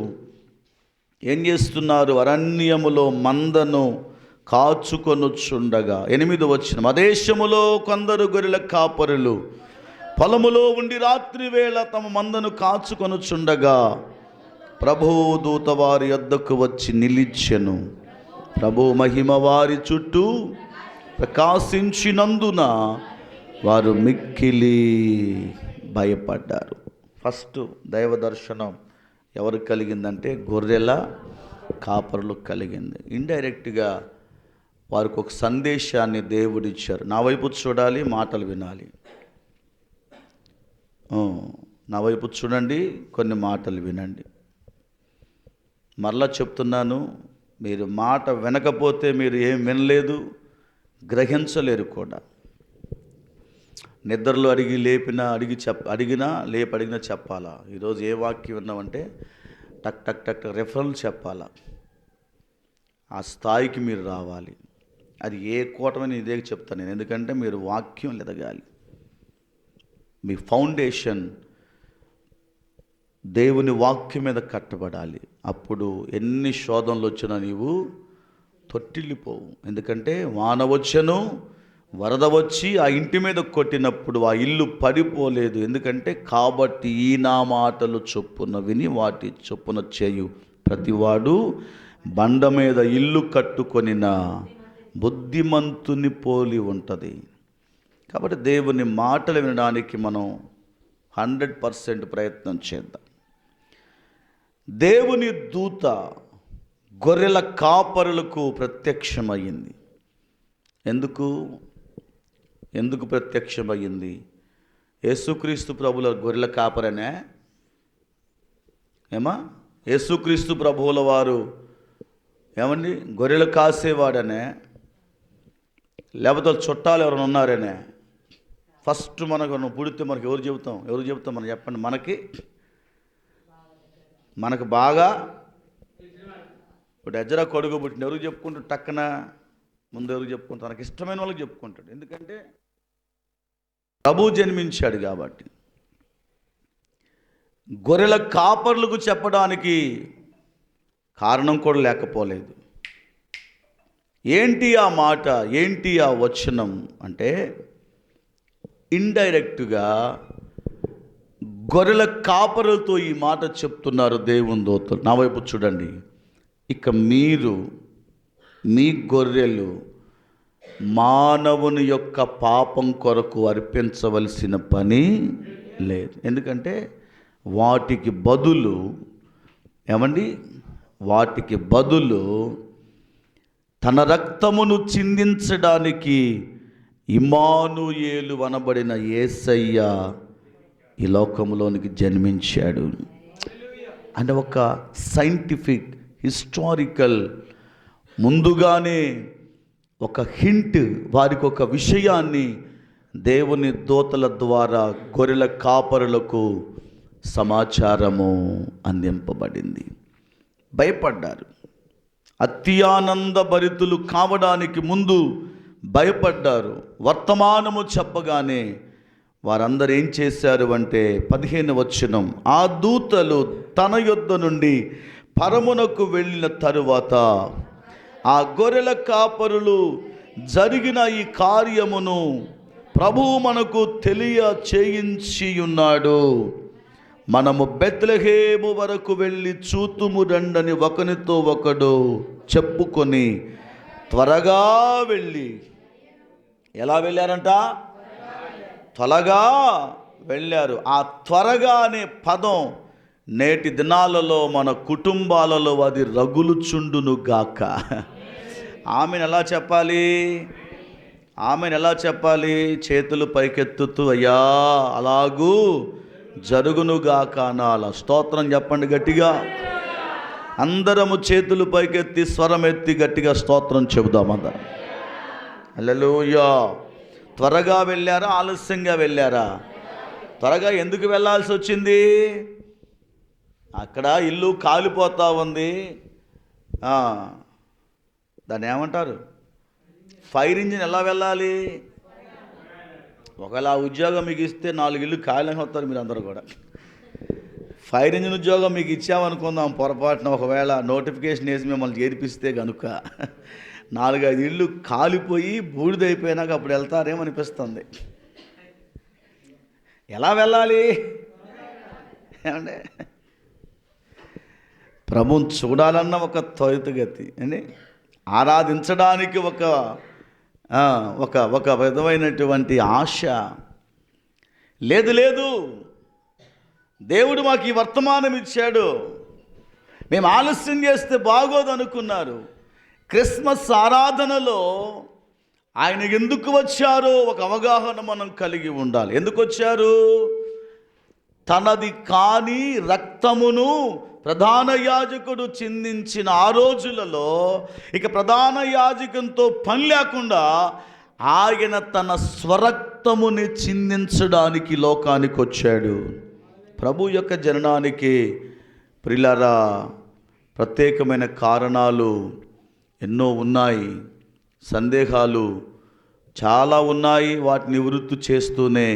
ఏం చేస్తున్నారు? అరణ్యములో మందను కాచుకొనుచుండగా 8వ వచనం. అదేశములో కొందరు గొర్రెల కాపరులు పొలములో ఉండి రాత్రి వేళ తమ మందను కాచుకొనుచుండగా ప్రభువు దూత వారి యొద్దకు వచ్చి నిలిచెను. ప్రభు మహిమ వారి చుట్టూ ప్రకాశించినందున వారు మిక్కిలి భయపడ్డారు. ఫస్ట్ దైవ దర్శనం ఎవరికి కలిగిందంటే గొర్రెల కాపరులకు కలిగింది. ఇండైరెక్ట్గా వారికి ఒక సందేశాన్ని దేవుడిచ్చారు. నా వైపు చూడాలి, మాటలు వినాలి. నా వైపు చూడండి, కొన్ని మాటలు వినండి. మరలా చెప్తున్నాను, మీరు మాట వినకపోతే మీరు ఏం వినలేదు, గ్రహించలేరు కూడా. నిద్రలో అడిగినా చెప్పాలా. ఈరోజు ఏ వాక్యం విన్నామంటే టక్ టక్ టక్ రెఫరల్ చెప్పాలా. ఆ స్థాయికి మీరు రావాలి. అది ఏ కూటమని ఇదే చెప్తాను నేను, ఎందుకంటే మీరు వాక్యం ఎదగాలి. మీ ఫౌండేషన్ దేవుని వాక్యం మీద కట్టబడాలి. అప్పుడు ఎన్ని శోధనలు వచ్చినా నీవు తొట్టిల్లిపోవు. ఎందుకంటే వాన వచ్చెను, వరద వచ్చి ఆ ఇంటి మీద కొట్టినప్పుడు ఆ ఇల్లు పడిపోలేదు. ఎందుకంటే కాబట్టి ఈ నా మాటలు చొప్పున విని వాటి చొప్పున చేయు ప్రతివాడు బండ మీద ఇల్లు కట్టుకొనిన బుద్ధిమంతుని పోలి ఉంటుంది. కాబట్టి దేవుని మాటలు వినడానికి మనం 100% ప్రయత్నం చేద్దాం. దేవుని దూత గొర్రెల కాపరులకు ప్రత్యక్షమయ్యింది. ఎందుకు ప్రత్యక్షమయ్యింది? యేసుక్రీస్తు ప్రభుల గొర్రెల కాపరనే యేసుక్రీస్తు ప్రభువుల వారు గొర్రెలు కాసేవాడనే, లేకపోతే చుట్టాలు ఎవరైనా ఉన్నారనే? ఫస్ట్ మనకు పుడితే మనకు ఎవరు చెబుతాం మనం చెప్పండి. మనకు బాగా ఇప్పుడు ఎజ్రా కొడుకు పుట్టిన ఎవరికి చెప్పుకుంటాడు? టక్కన ముందు ఎవరికి చెప్పుకుంటాడు? తనకి ఇష్టమైన వాళ్ళకి చెప్పుకుంటాడు. ఎందుకంటే ప్రభు జన్మించాడు కాబట్టి. గొర్రెల కాపర్లకు చెప్పడానికి కారణం కూడా లేకపోలేదు. ఏంటి ఆ మాట, ఏంటి ఆ వచనం అంటే, ఇండైరెక్ట్గా గొర్రెల కాపరులతో ఈ మాట చెప్తున్నారు దేవుని దూతలు. నా వైపు చూడండి. ఇక మీరు మీ గొర్రెలు మానవుని యొక్క పాపం కొరకు అర్పించవలసిన పని లేదు. ఎందుకంటే వాటికి బదులు తన రక్తమును చిందించడానికి ఇమ్మానుయేలు అనబడిన యేసయ్య ఈ లోకంలోనికి జన్మించాడు. అంటే ఒక సైంటిఫిక్ హిస్టారికల్ ముందుగానే ఒక హింట్, వారికి ఒక విషయాన్ని దేవుని దూతల ద్వారా గొర్రెల కాపరులకు సమాచారము అందింపబడింది. భయపడ్డారు. అత్యానంద భరితులు కావడానికి ముందు భయపడ్డారు. వర్తమానము చెప్పగానే వారందరూ ఏం చేశారు అంటే 15వ వచనం, ఆ దూతలు తన యొద్ద నుండి పరమునకు వెళ్ళిన తరువాత ఆ గొర్రెల కాపరులు జరిగిన ఈ కార్యమును ప్రభువు మనకు తెలియచేయించి ఉన్నాడు. మనము బెత్లెహేము వరకు వెళ్ళి చూతుము రండని ఒకనితో ఒకడు చెప్పుకొని త్వరగా వెళ్ళి, ఎలా వెళ్ళారంట? త్వరగా వెళ్ళారు. ఆ త్వరగా అనే పదం నేటి దినాలలో మన కుటుంబాలలో అది రగులుచుండును గాక. ఆమెను ఎలా చెప్పాలి? చేతులు పైకెత్తుతూ అయ్యా అలాగూ జరుగునుగాక అనాల. స్తోత్రం చెప్పండి గట్టిగా. అందరము చేతులు పైకెత్తి స్వరం ఎత్తి గట్టిగా స్తోత్రం చెబుదాం అందరం. హల్లెలూయా. త్వరగా వెళ్ళారా, ఆలస్యంగా వెళ్ళారా? త్వరగా ఎందుకు వెళ్ళాల్సి వచ్చింది? అక్కడ ఇల్లు కాలిపోతూ ఉంది. దాన్ని ఏమంటారు? Fire engine. ఎలా వెళ్ళాలి? ఒకవేళ ఆ ఉద్యోగం మీకు ఇస్తే 4 ఇల్లు కాలిని వస్తారు మీరు అందరూ కూడా. ఫైర్ ఇంజిన్ ఉద్యోగం మీకు ఇచ్చామనుకుందాం, పొరపాటున ఒకవేళ నోటిఫికేషన్ వేసి మిమ్మల్ని చేర్పిస్తే కనుక 4-5 ఇళ్ళు కాలిపోయి బూడిదైపోయినాక అప్పుడు వెళ్తారేమనిపిస్తుంది. ఎలా వెళ్ళాలి ఏమంటే? ప్రభువుని చూడాలన్న ఒక త్వరితగతి అండి, ఆరాధించడానికి ఒక విధమైనటువంటి ఆశ లేదు. దేవుడు మాకు ఈ వర్తమానం ఇచ్చాడు, మేము ఆలస్యం చేస్తే బాగోదు అనుకున్నారు. క్రిస్మస్ ఆరాధనలో ఆయన ఎందుకు వచ్చారో ఒక అవగాహన మనం కలిగి ఉండాలి. ఎందుకు వచ్చారు? తనది కాని రక్తమును ప్రధాన యాజకుడు చిందించిన ఆ రోజులలో ఇక ప్రధాన యాజకునితో పని లేకుండా ఆయన తన స్వరక్తముని చిందించడానికి లోకానికి వచ్చాడు. ప్రభు యొక్క జననానికి ప్రియులారా ప్రత్యేకమైన కారణాలు ఎన్నో ఉన్నాయి, సందేహాలు చాలా ఉన్నాయి. వాటిని నివృత్తి చేస్తూనే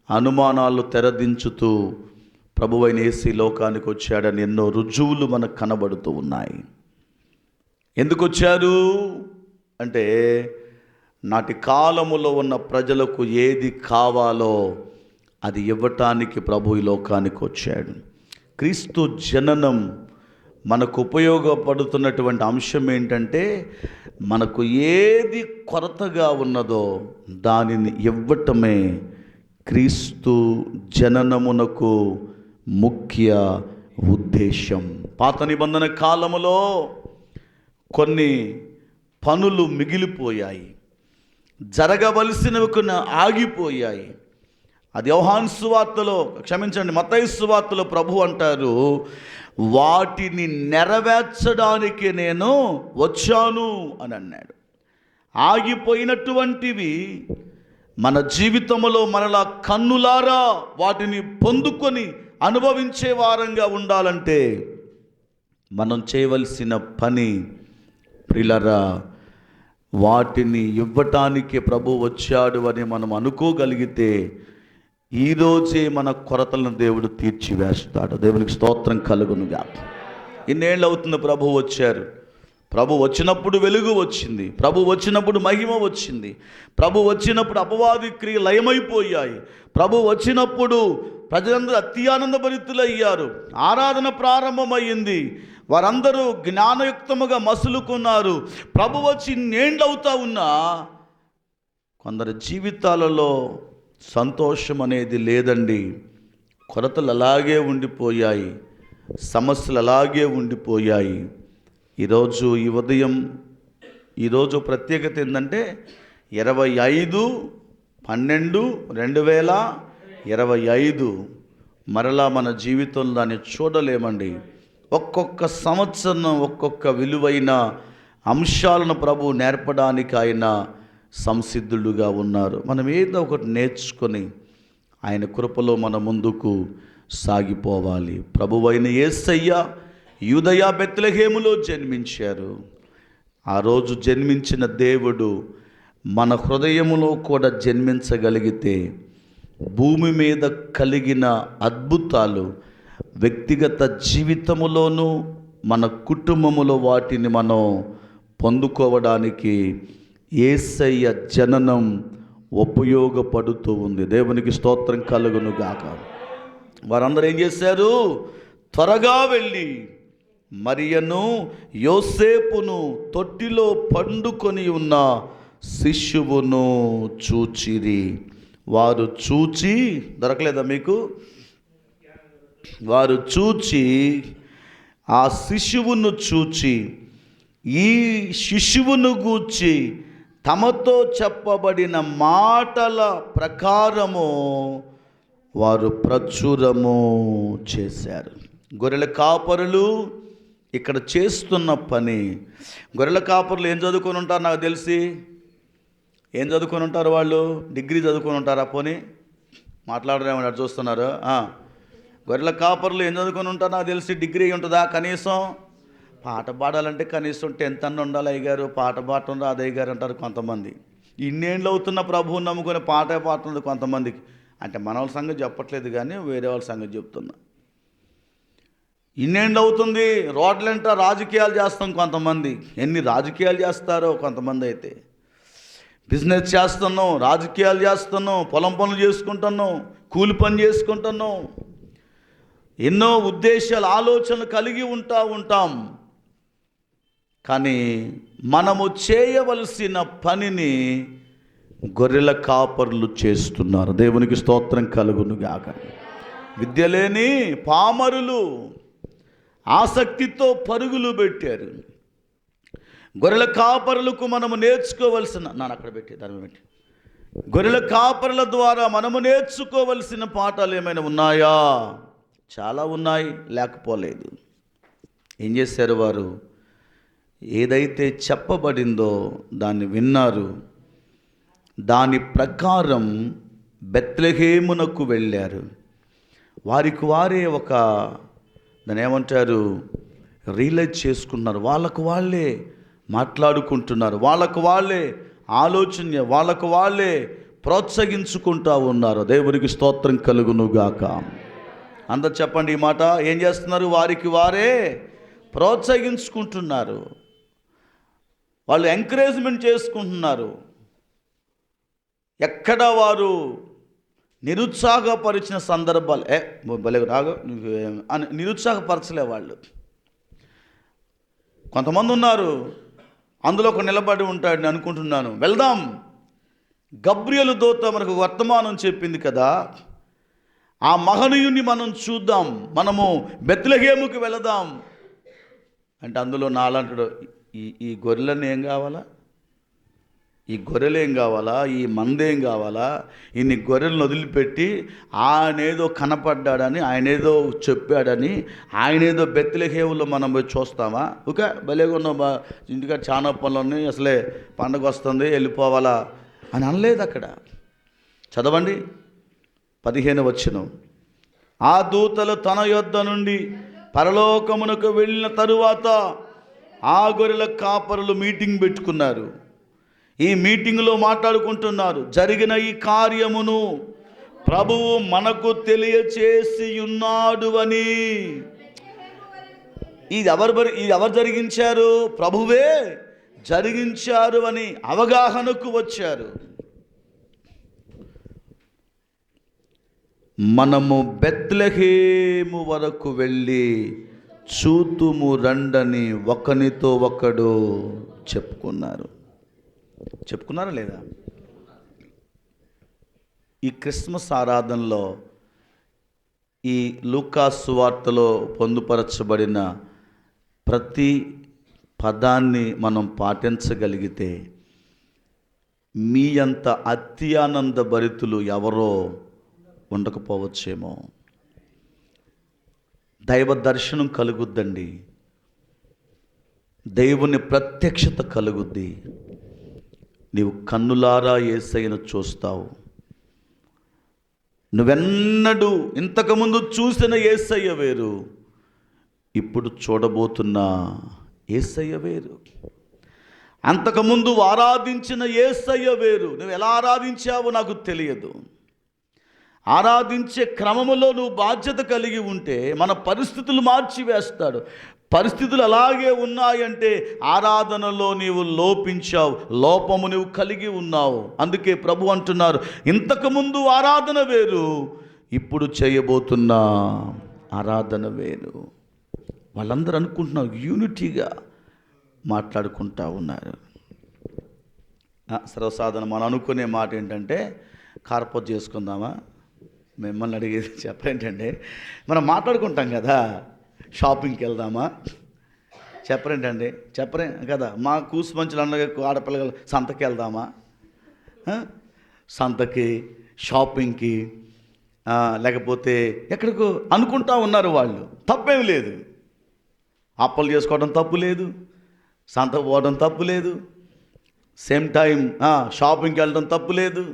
అనుమానాలు తెరదించుతూ ప్రభువైన యేసు లోకానికి వచ్చాడని ఎన్నో రుజువులు మనకు కనబడుతూ ఉన్నాయి. ఎందుకు వచ్చారు అంటే నాటి కాలములో ఉన్న ప్రజలకు ఏది కావాలో అది ఇవ్వటానికి ప్రభు ఈ లోకానికి వచ్చాడు. క్రీస్తు జననం మనకు ఉపయోగపడుతున్నటువంటి అంశం ఏంటంటే మనకు ఏది కొరతగా ఉన్నదో దానిని ఇవ్వటమే క్రీస్తు జననమునకు ముఖ్య ఉద్దేశం. పాత నిబంధన కాలములో కొన్ని పనులు మిగిలిపోయాయి, జరగవలసినవి కొన్ని ఆగిపోయాయి. అది యోహాను సువార్తలో మత్తయి సువార్తలో ప్రభు అంటారు, వాటిని నెరవేర్చడానికి నేను వచ్చాను అని అన్నాడు. ఆగిపోయినటువంటివి మన జీవితంలో మనలా కన్నులారా వాటిని పొందుకొని అనుభవించే వారంగా ఉండాలంటే మనం చేయవలసిన పని ప్రియులారా వాటిని ఇవ్వటానికి ప్రభు వచ్చాడు అని మనం అనుకోగలిగితే ఈరోజే మన కొరతలను దేవుడు తీర్చివేస్తాడు. దేవునికి స్తోత్రం కలుగునుగా. ఇన్నేళ్ళు అవుతుంది ప్రభు వచ్చారు. ప్రభు వచ్చినప్పుడు వెలుగు వచ్చింది, ప్రభు వచ్చినప్పుడు మహిమ వచ్చింది, ప్రభు వచ్చినప్పుడు అపవాది క్రియ లయమైపోయాయి, ప్రభు వచ్చినప్పుడు ప్రజలందరూ అత్యానందభరితులయ్యారు, ఆరాధన ప్రారంభమైంది, వారందరూ జ్ఞానయుక్తముగా మసులుకున్నారు. ప్రభు వచ్చి ఇన్నేళ్ళు అవుతా ఉన్నా కొందరి జీవితాలలో సంతోషం అనేది లేదండి. కొరతలు అలాగే ఉండిపోయాయి, సమస్యలు అలాగే ఉండిపోయాయి. ఈరోజు ఈ ఉదయం ఈరోజు ప్రత్యేకత ఏంటంటే 25/12/2025 మరలా మన జీవితంలో దాన్ని చూడలేమండి. ఒక్కొక్క సంవత్సరం ఒక్కొక్క విలువైన అంశాలను ప్రభు నేర్పడానికి ఆయన సంసిద్ధుడుగా ఉన్నారు. మనం ఏదో ఒకటి నేర్చుకొని ఆయన కృపలో మన ముందుకు సాగిపోవాలి. ప్రభువైన యేసయ్య యూదయ బెత్లెహేములో జన్మించారు. ఆ రోజు జన్మించిన దేవుడు మన హృదయములో కూడా జన్మించగలిగితే భూమి మీద కలిగిన అద్భుతాలు వ్యక్తిగత జీవితములోనూ మన కుటుంబములో వాటిని మనం పొందుకోవడానికి యేసయ్య జననం ఉపయోగపడుతూ ఉంది. దేవునికి స్తోత్రం కలుగును గాక. వారందరూ ఏం చేశారు? త్వరగా వెళ్ళి మరియను యోసేపును తొట్టిలో పండుకొని ఉన్న శిశువును చూచిరి. వారు చూచి దొరకలేదా మీకు? వారు చూచి ఆ శిశువును చూచి ఈ శిశువును గూర్చి తమతో చెప్పబడిన మాటల ప్రకారము వారు ప్రచురము చేశారు. గొర్రెల కాపరులు ఇక్కడ చేస్తున్న పని, గొర్రెల కాపరులు ఏం చదువుకొని ఉంటారు నాకు తెలిసి? ఏం చదువుకొని ఉంటారు వాళ్ళు? డిగ్రీ చదువుకొని ఉంటారా? పోనీ మాట్లాడరేమని అటు చూస్తున్నారు. గొర్రెల కాపరులు ఏం చదువుకొని ఉంటారు నాకు తెలిసి? డిగ్రీ ఉంటుందా కనీసం? పాట పాడాలంటే కనీసం 10th అన్న ఉండాలి అయ్యగారు, పాట పాడటం రాదు అయ్యగారు అంటారు కొంతమంది. ఇన్నేళ్ళు అవుతున్న ప్రభువుని నమ్ముకునే పాట పాడుతుంది కొంతమందికి. అంటే మన వాళ్ళ సంగతి చెప్పట్లేదు కానీ వేరే వాళ్ళ సంగతి చెప్తున్నా. ఇన్నేళ్ళు అవుతుంది రోడ్లంట రాజకీయాలు చేస్తాం కొంతమంది. ఎన్ని రాజకీయాలు చేస్తారో కొంతమంది. అయితే బిజినెస్ చేస్తున్నాం, రాజకీయాలు చేస్తున్నాం, పొలం పనులు చేసుకుంటున్నాం, కూలి పని చేసుకుంటున్నాం, ఎన్నో ఉద్దేశాలు ఆలోచనలు కలిగి ఉంటాం. కానీ మనము చేయవలసిన పనిని గొర్రెల కాపరులు చేస్తున్నారు. దేవునికి స్తోత్రం కలుగును గాక. విద్య లేని పామరులు ఆసక్తితో పరుగులు పెట్టారు. గొర్రెల కాపరులకు మనము నేర్చుకోవలసిన అక్కడ పెట్టి దాన్ని పెట్టి గొర్రెల కాపరుల ద్వారా మనము నేర్చుకోవలసిన పాఠాలు ఏమైనా ఉన్నాయా? చాలా ఉన్నాయి, లేకపోలేదు. ఏం చేశారు వారు? ఏదైతే చెప్పబడిందో దాన్ని విన్నారు, దాని ప్రకారం బెత్లెహేమునకు వెళ్ళారు. వారికి వారే దాన్ని ఏమంటారు, రియలైజ్ చేసుకున్నారు. వాళ్ళకు వాళ్ళే మాట్లాడుకుంటున్నారు, వాళ్ళకు వాళ్ళే ఆలోచన, వాళ్ళకు వాళ్ళే ప్రోత్సహించుకుంటూ ఉన్నారు. దేవునికి స్తోత్రం కలుగునుగాక. అందరు చెప్పండి ఈ మాట. ఏం చేస్తున్నారు? వారికి వారే ప్రోత్సహించుకుంటున్నారు, వాళ్ళు ఎంకరేజ్మెంట్ చేసుకుంటున్నారు. ఎక్కడ వారు నిరుత్సాహపరిచిన సందర్భాలు భలే రాగా అని నిరుత్సాహపరచలే వాళ్ళు. కొంతమంది ఉన్నారు, అందులో ఒక నిలబడి ఉంటాడని అనుకుంటున్నాను. వెళ్దాం, గబ్రియలు దూత మనకు వర్తమానం చెప్పింది కదా, ఆ మహనీయుని మనం చూద్దాం, మనము బెత్లెహేముకి వెళదాం అంటే అందులో నాలంటాడు, ఈ గొర్రెలను ఏం కావాలా, ఈ గొర్రెలు ఏం కావాలా, ఈ మందేం కావాలా, ఇన్ని గొర్రెలను వదిలిపెట్టి ఆయనేదో కనపడ్డాడని, ఆయనేదో చెప్పాడని, ఆయనేదో బెత్లెహేములో మనం పోయి చూస్తామా? ఓకే, భలేగా ఉన్నాం, ఇంటికాడ చాలా పనులు ఉన్నాయి, అసలే పండగ వస్తుంది, వెళ్ళిపోవాలా అని అనలేదు అక్కడ. చదవండి 15వ వచనం. ఆ దూతలు తన యొద్ద నుండి పరలోకమునకు వెళ్ళిన తరువాత ఆ గొర్రెల కాపరులు మీటింగ్ పెట్టుకున్నారు. ఈ మీటింగ్లో మాట్లాడుకుంటున్నారు, జరిగిన ఈ కార్యమును ప్రభువు మనకు తెలియచేసి ఉన్నాడు అని. ఇది ఎవరు జరిగించారు? ప్రభువే జరిగించారు అని అవగాహనకు వచ్చారు. మనము బెత్లెహేము వరకు వెళ్ళి చూతుము రండని ఒకనితో ఒకడు చెప్పుకున్నారా లేదా? ఈ క్రిస్మస్ ఆరాధనలో ఈ లూకా సువార్తలో పొందుపరచబడిన ప్రతి పదాన్ని మనం పాటించగలిగితే మీ అంత అత్యానంద భరితులు ఎవరో ఉండకపోవచ్చేమో. దైవ దర్శనం కలుగుద్దండి, దేవుని ప్రత్యక్షత కలుగుద్ది. నీవు కన్నులారా యేసయ్యను చూస్తావు. నువ్వెన్నడూ ఇంతకుముందు చూసిన యేసయ్య వేరు, ఇప్పుడు చూడబోతున్న యేసయ్య వేరు. అంతకుముందు ఆరాధించిన యేసయ్య వేరు. నువ్వు ఎలా ఆరాధించావో నాకు తెలియదు. ఆరాధించే క్రమములో నువ్వు బాధ్యత కలిగి ఉంటే మన పరిస్థితులు మార్చివేస్తాడు. పరిస్థితులు అలాగే ఉన్నాయంటే ఆరాధనలో నీవు లోపించావు, లోపము నువ్వు కలిగి ఉన్నావు. అందుకే ప్రభు అంటున్నారు, ఇంతకుముందు ఆరాధన వేరు, ఇప్పుడు చేయబోతున్న ఆరాధన వేరు. వాళ్ళందరూ అనుకుంటున్నారు, యూనిటీగా మాట్లాడుకుంటూ ఉన్నారు. సర్వసాధారణ మనం అనుకునే మాట ఏంటంటే, కార్పొరేట్ చేసుకుందామా? మిమ్మల్ని అడిగేది చెప్పరేంటంటే, మనం మాట్లాడుకుంటాం కదా, షాపింగ్కి వెళ్దామా? చెప్పరేంటండి, చెప్పరే కదా. మా కూసు మంచులు అన్నగా ఆడపిల్లలు సంతకి వెళ్దామా? సంతకి, షాపింగ్కి, లేకపోతే ఎక్కడికో అనుకుంటా ఉన్నారు వాళ్ళు. తప్పేమి లేదు, అప్పులు చేసుకోవడం తప్పు లేదు, సంతకు పోవడం తప్పు లేదు, సేమ్ టైం షాపింగ్కి వెళ్ళడం తప్పు లేదు.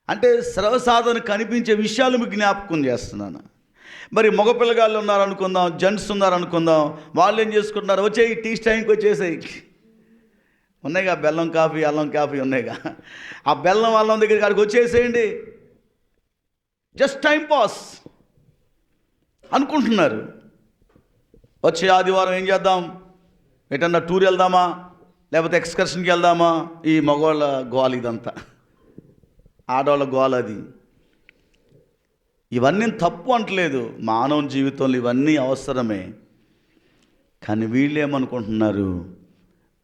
అంటే సర్వసాధారణ కనిపించే విషయాలు మీకు జ్ఞాపకం చేస్తున్నాను. మరి మగపిల్లగాళ్ళు ఉన్నారనుకుందాం, జెంట్స్ ఉన్నారనుకుందాం, వాళ్ళు ఏం చేసుకుంటున్నారు? వచ్చేయి, టీ టైంకి వచ్చేసాయి. ఉన్నాయిగా బెల్లం కాఫీ, అల్లం కాఫీ ఉన్నాయిగా, ఆ బెల్లం అల్లం దగ్గర కాడికి వచ్చేసేయండి, జస్ట్ టైం పాస్ అనుకుంటున్నారు. వచ్చే ఆదివారం ఏం చేద్దాం, ఎటన్నా టూర్ వెళ్దామా, లేకపోతే ఎక్స్కర్షన్కి వెళ్దామా? ఈ మగవాళ్ళ గోల ఇదంతా, ఆడవాళ్ళ గోల అది. ఇవన్నీ తప్పు అంటలేదు, మానవ జీవితంలో ఇవన్నీ అవసరమే. కానీ వీళ్ళు ఏమనుకుంటున్నారు,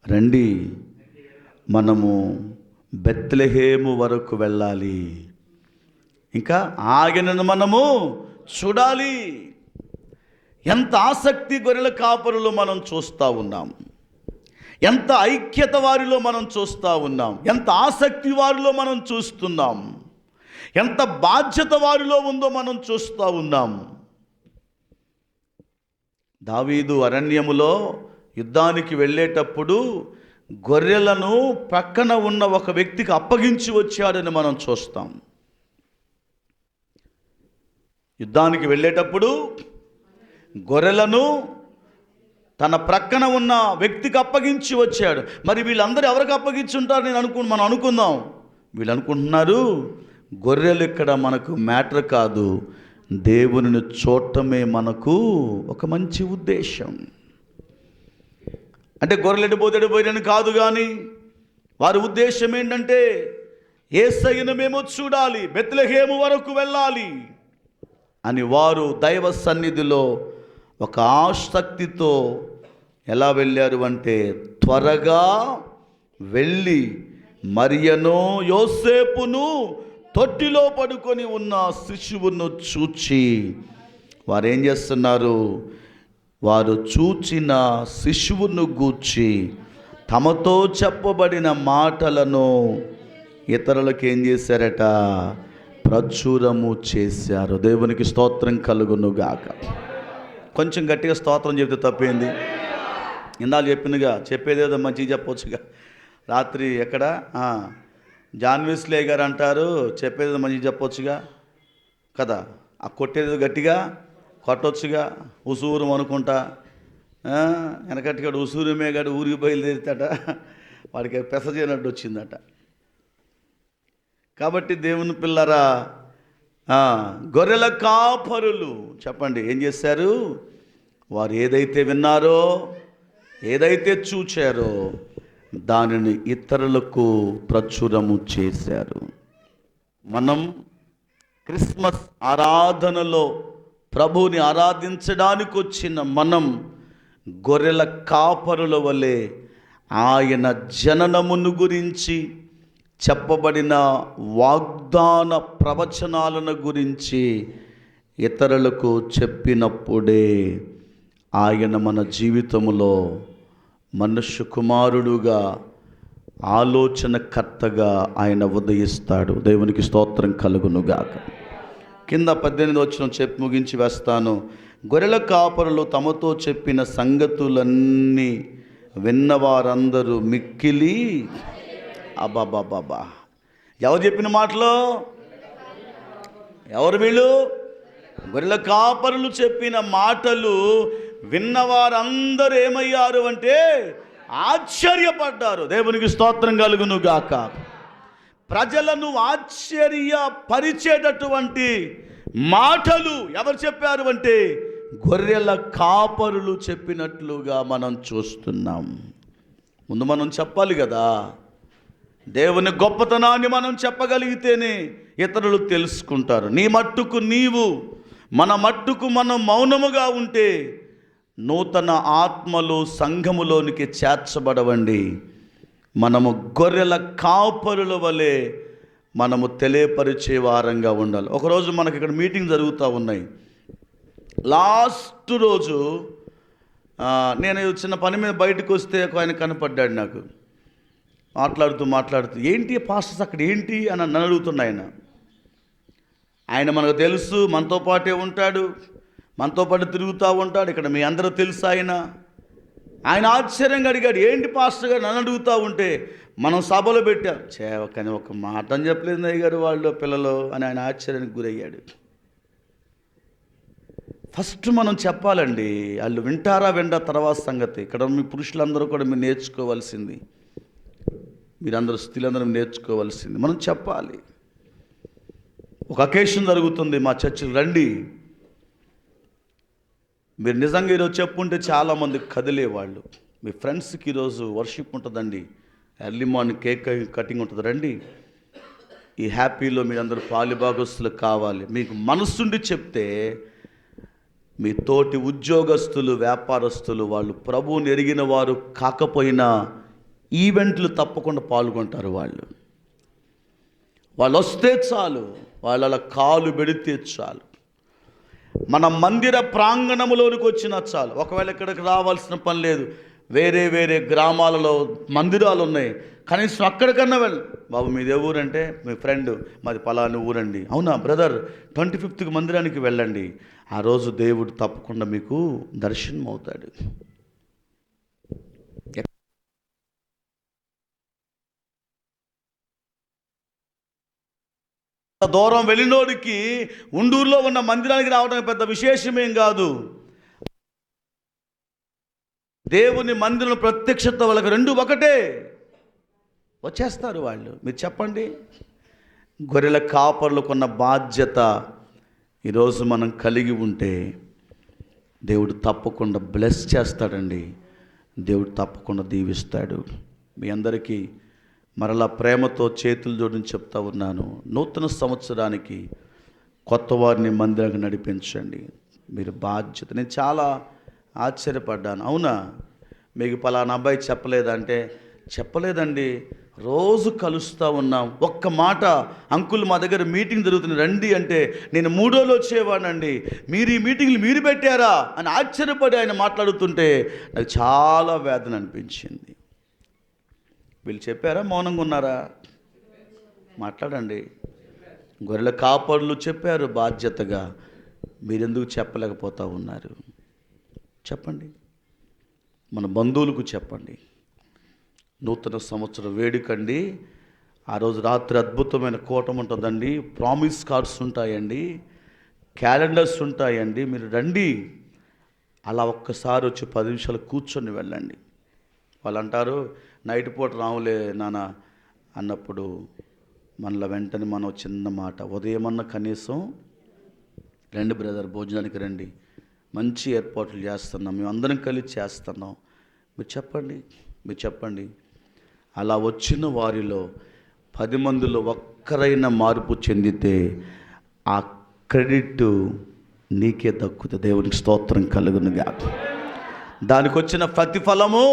రండి మనము బెత్లెహేము వరకు వెళ్ళాలి, ఇంకా ఆయనను మనము చూడాలి. ఎంత ఆసక్తి గొర్రెల కాపరులు మనం చూస్తూ ఉన్నాం, ఎంత ఐక్యత వారిలో మనం చూస్తూ ఉన్నాం, ఎంత ఆసక్తి వారిలో మనం చూస్తున్నాం, ఎంత బాధ్యత వారిలో ఉందో మనం చూస్తూ ఉన్నాం. దావీదు అరణ్యములో యుద్ధానికి వెళ్ళేటప్పుడు గొర్రెలను పక్కన ఉన్న ఒక వ్యక్తికి అప్పగించి వచ్చాడని మనం చూస్తాం. యుద్ధానికి వెళ్ళేటప్పుడు గొర్రెలను తన ప్రక్కన ఉన్న వ్యక్తికి అప్పగించి వచ్చాడు. మరి వీళ్ళందరూ ఎవరికి అప్పగించి ఉంటారు మనం అనుకుందాం. వీళ్ళు అనుకుంటున్నారు గొర్రెలు ఇక్కడ మనకు మ్యాటర్ కాదు, దేవునిని చూడటమే మనకు ఒక మంచి ఉద్దేశం. అంటే గొర్రెలు ఎడిపోతేడిపోయినని కాదు, కానీ వారి ఉద్దేశం ఏంటంటే యేసయ్యను మేము చూడాలి, బెత్లెహేము వరకు వెళ్ళాలి అని వారు దైవ సన్నిధిలో ఒక ఆసక్తితో ఎలా వెళ్ళారు అంటే, త్వరగా వెళ్ళి మరియను యోసేపును తొట్టిలో పడుకొని ఉన్న శిశువును చూచి వారు ఏం చేస్తున్నారు, వారు చూచిన శిశువును గూర్చి తమతో చెప్పబడిన మాటలను ఇతరులకు ఏం చేశారట, ప్రచురము చేశారు. దేవునికి స్తోత్రం కలుగునుగాక. కొంచెం గట్టిగా స్తోత్రం చెప్తే తప్పేంది? ఇందాక చెప్పిందిగా, చెప్పేదేదో మంచిగా చెప్పవచ్చుగా. రాత్రి ఎక్కడ జాన్ వెస్లీ గారు అంటారు, చెప్పేదేదో మంచిగా చెప్పవచ్చుగా కదా, ఆ కొట్టేది గట్టిగా కొట్టొచ్చుగా, ఉసూరు అనుకుంటా. వెనకట్టుగా ఉసూరు మేగాడు ఊరికి బయలుదేరుతాట, వాడికి పెసజేనట్టు వచ్చిందట. కాబట్టి దేవుని పిల్లరా, గొర్రెల కాపరులు చెప్పండి ఏం చేశారు, వారు ఏదైతే విన్నారో, ఏదైతే చూచారో దానిని ఇతరులకు ప్రచురము చేశారు. మనం క్రిస్మస్ ఆరాధనలో ప్రభువుని ఆరాధించడానికి వచ్చిన మనం గొర్రెల కాపరుల వలె ఆయన జననమును గురించి చెప్పబడిన వాగ్దాన ప్రవచనాలను గురించి ఇతరులకు చెప్పినప్పుడే ఆయన మన జీవితంలో మనుష్య కుమారుడుగా, ఆలోచనకర్తగా ఆయన ఉదయిస్తాడు. దేవునికి స్తోత్రం కలుగునుగాక. కింద 18 వచనం చెప్పి ముగించి వేస్తాను. గొర్రెల కాపరులు తమతో చెప్పిన సంగతులన్నీ విన్నవారందరూ మిక్కిలి అబాబాబాబా. ఎవరు చెప్పిన మాటలు? ఎవరు వీళ్ళు? గొర్రెల కాపరులు చెప్పిన మాటలు విన్నవారందరూ ఏమయ్యారు అంటే ఆశ్చర్యపడ్డారు. దేవునికి స్తోత్రం కలుగును గాక. ప్రజలను ఆశ్చర్యపరిచేటటువంటి మాటలు ఎవరు చెప్పారు అంటే గొర్రెల కాపరులు చెప్పినట్లుగా మనం చూస్తున్నాం. ముందు మనం చెప్పాలి కదా, దేవుని గొప్పతనాన్ని మనం చెప్పగలిగితేనే ఇతరులు తెలుసుకుంటారు. నీ మట్టుకు నీవు, మన మట్టుకు మనం మౌనముగా ఉంటే నూతన ఆత్మలు సంఘములోనికి చేర్చబడవండి. మనము గొర్రెల కాపరుల వలె మనము తెలియపరిచే వారంగా ఉండాలి. ఒకరోజు మనకి ఇక్కడ మీటింగ్ జరుగుతూ ఉన్నాయి. లాస్ట్ రోజు నేను చిన్న పని మీద బయటకు వస్తే ఆయన కనపడ్డాడు. నాకు మాట్లాడుతూ ఏంటి పాస్టర్స్ అక్కడ ఏంటి అని నన్ను అడుగుతున్నా. ఆయన మనకు తెలుసు, మనతో పాటే ఉంటాడు, మనతో పాటు తిరుగుతూ ఉంటాడు. ఇక్కడ మీ అందరూ తెలుసు. ఆయన ఆశ్చర్యంగా అడిగాడు, ఏంటి పాస్టర్ గారు నన్ను అడుగుతూ ఉంటే, మనం సభలో పెట్టాం కానీ ఒక మాట అని చెప్పలేదు అయ్య గారు వాళ్ళు పిల్లలు అని ఆయన ఆశ్చర్యానికి గురయ్యాడు. ఫస్ట్ మనం చెప్పాలండి, వాళ్ళు వింటారా తర్వాత సంగతి. ఇక్కడ మీ పురుషులందరూ కూడా మీరు నేర్చుకోవాల్సింది, మీరందరూ స్త్రీలందరూ నేర్చుకోవాల్సింది మనం చెప్పాలి. ఒక అకేషన్ జరుగుతుంది మా చర్చిలో, రండి. మీరు నిజంగా ఈరోజు చెప్పుంటే చాలామంది కదిలేవాళ్ళు. మీ ఫ్రెండ్స్కి ఈరోజు వర్షిప్ ఉంటుందండి, ఎర్లీ మార్నింగ్ కేక్ కటింగ్ ఉంటుంది, రండి. ఈ హ్యాపీలో మీరందరూ పాలిభాగస్తులు కావాలి. మీకు మనసుండి చెప్తే మీ తోటి ఉద్యోగస్తులు, వ్యాపారస్తులు, వాళ్ళు ప్రభువుని ఎరిగిన వారు కాకపోయినా ఈవెంట్లు తప్పకుండా పాల్గొంటారు. వాళ్ళు వస్తే చాలు, వాళ్ళ కాలు పెడితే చాలు, మన మందిర ప్రాంగణంలోనికి వచ్చినా చాలు. ఒకవేళ ఇక్కడికి రావాల్సిన పని లేదు, వేరే వేరే గ్రామాలలో మందిరాలు ఉన్నాయి, కనీసం అక్కడికన్నా బాబు మీది ఏ ఊరంటే మీ ఫ్రెండ్ మాది పలాని ఊరండి. అవునా బ్రదర్, 25th మందిరానికి వెళ్ళండి, ఆ రోజు దేవుడు తప్పకుండా మీకు దర్శనం అవుతాడు. దూరం వెళ్ళినోడికి ఉండూరులో ఉన్న మందిరానికి రావడం పెద్ద విశేషమేం కాదు. దేవుని మందిరం ప్రత్యక్షత వాళ్ళకి రెండు ఒకటే, వచ్చేస్తారు వాళ్ళు. మీరు చెప్పండి, గొర్రెల కాపరులకున్న బాధ్యత ఈరోజు మనం కలిగి ఉంటే దేవుడు తప్పకుండా బ్లెస్ చేస్తాడండి, దేవుడు తప్పకుండా దీవిస్తాడు. మీ అందరికీ మరలా ప్రేమతో చేతులు జోడించి చెప్తా ఉన్నాను, నూతన సంవత్సరానికి కొత్త వారిని మందిరానికి నడిపించండి. మీరు బాధ్యత. నేను చాలా ఆశ్చర్యపడ్డాను. అవునా, మీకు పలానా అబ్బాయి చెప్పలేదంటే, చెప్పలేదండి, రోజు కలుస్తూ ఉన్నాం. ఒక్క మాట, అంకుల్ మా దగ్గర మీటింగ్ జరుగుతుంది రండి అంటే నేను 3 రోజులు వచ్చేవాడినండి, మీరు ఈ మీటింగ్లు మీరు పెట్టారా అని ఆశ్చర్యపడి ఆయన మాట్లాడుతుంటే నాకు చాలా వేదన అనిపించింది. వీళ్ళు చెప్పారా, మౌనంగా ఉన్నారా? మాట్లాడండి. గొర్రెల కాపరులు చెప్పారు బాధ్యతగా, మీరెందుకు చెప్పలేకపోతూ ఉన్నారు? చెప్పండి. మన బంధువులకు చెప్పండి. నూతన సంవత్సర వేడుకండి, ఆ రోజు రాత్రి అద్భుతమైన కూటం ఉంటుందండి, ప్రామిస్ కార్డ్స్ ఉంటాయండి, క్యాలెండర్స్ ఉంటాయండి, మీరు రండి. అలా ఒక్కసారి వచ్చి 10 నిమిషాలు కూర్చొని వెళ్ళండి. వాళ్ళు అంటారు నైట్ పూట రావులే నాన్న అన్నప్పుడు మనలో వెంటనే మనం చిన్న మాట, ఉదయమన్న కనీసం రండి బ్రదర్, భోజనానికి రండి, మంచి ఏర్పాట్లు చేస్తున్నాం, మేము అందరం కలిసి చేస్తున్నాం, మీరు చెప్పండి. అలా వచ్చిన వారిలో 10 మందిలో ఒక్కరైనా మార్పు చెందితే ఆ క్రెడిట్ నీకే దక్కుతుంది. దేవునికి స్తోత్రం కలుగునుగా. దానికి వచ్చిన ప్రతిఫలము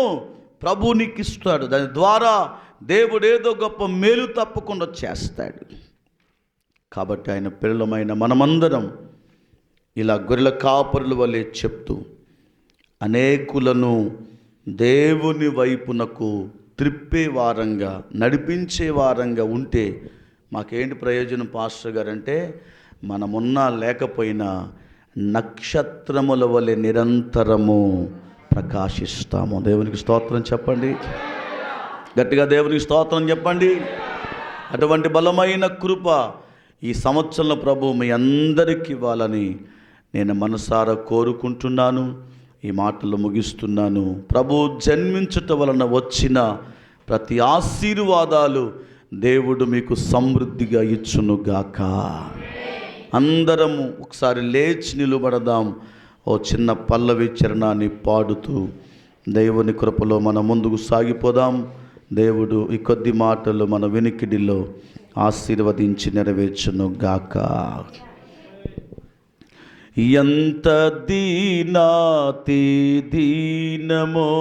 ప్రభు నీకు ఇస్తాడు. దాని ద్వారా దేవుడు ఏదో గొప్ప మేలు తప్పకుండా చేస్తాడు. కాబట్టి ఆయన పిల్లలమైన మనమందరం ఇలా గొర్రెల కాపరుల వలె చెప్తూ అనేకులను దేవుని వైపునకు త్రిప్పే వారంగా, నడిపించే వారంగా ఉంటే మాకేంటి ప్రయోజనం పాస్టర్ గారు అంటే, మనమున్నా లేకపోయినా నక్షత్రముల వలె నిరంతరము ప్రకాశిస్తాము. దేవునికి స్తోత్రం చెప్పండి, గట్టిగా దేవునికి స్తోత్రం చెప్పండి. అటువంటి బలమైన కృప ఈ సంవత్సరంలో ప్రభు మీ అందరికీ ఇవ్వాలని నేను మనసారా కోరుకుంటున్నాను. ఈ మాటలు ముగిస్తున్నాను. ప్రభు జన్మించుట వలన వచ్చిన ప్రతి ఆశీర్వాదాలు దేవుడు మీకు సమృద్ధిగా ఇచ్చునుగాక. అందరము ఒకసారి లేచి నిలబడదాం. ఓ చిన్న పల్లవి చరణాన్ని పాడుతూ దేవుని కృపలో మనం ముందుకు సాగిపోదాం. దేవుడు ఈ కొద్ది మాటలు మన వినికిడిలో ఆశీర్వదించి నెరవేర్చునుగాక. ఎంత దీనాతి దీనమో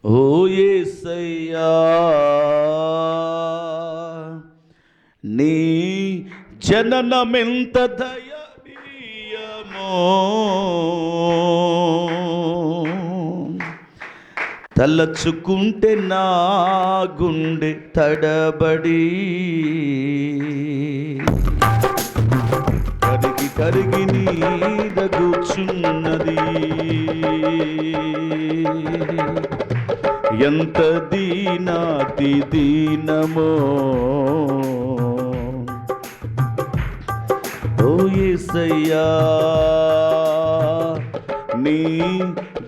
ఓ యేసయ్యా, నీ జననమెంత దయనీయమో, తలచుకుంటే నా గుండె తడబడి కరిగి కరిగి నీరగుచున్నది. ఎంత దీనాతి దీనమో ఓ యేసయ్యా, నీ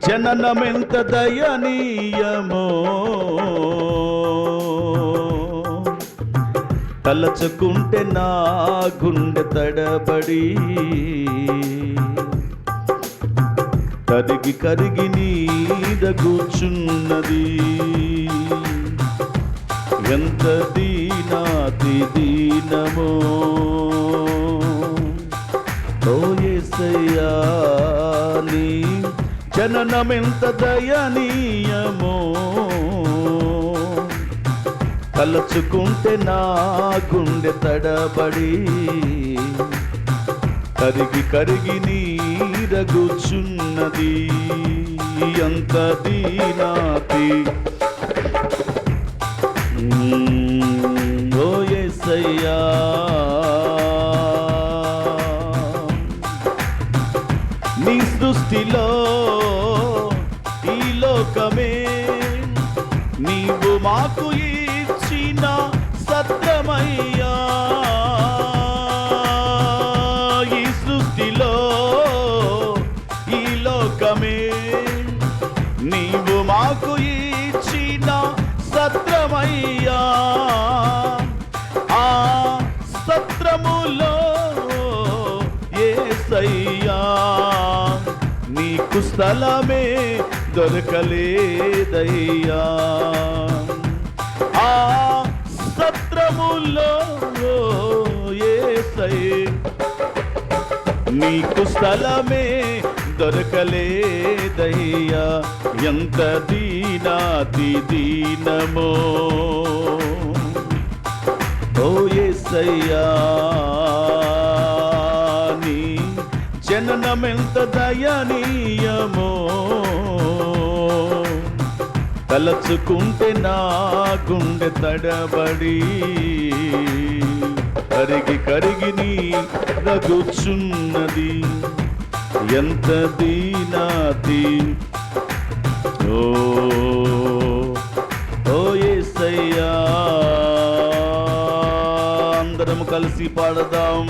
జననమెంత దయనీయమో, తలచుకుంటే నా గుండె తడబడి కరిగి కరిగి నీరగుచున్నది. ఎంత దీనాతి దీనమో ఓ యేసయ్యా, నీ జననమెంత దయనీయమో, తలచుకుంటే నా గుండె తడబడి కరిగి కరిగి నీరగుచున్నది ఎంత దీనాతి. ఓ యేసయ్యా, నీ సృష్టిలో ఈ లోకమే నీవు మాకు ఇచ్చిన సత్రమయ్యా. ఈ సృష్టిలో ఈ లోకమే నీవు మాకు ఇచ్చిన సత్రమయ్యా. ఆ సత్రములో యేసయ్యా నీకు స్థలమే దొరకలేదయ్యా. ఆ సత్రములో యేసయ్యా నీకు స్థలమే దొరకలేదయ్యా. ఎంత దీనాతి దీనమో ఓ యేసయ్యా, నీ జననమెంత దయనీయమో. తలచుకుంటే నా గుండె తడబడి కరిగి కరిగి నీరగుచున్నది ఎంత దీనాతి. ఓ ఓ యేసయ్యా, అందరం కలిసి పాడదాం.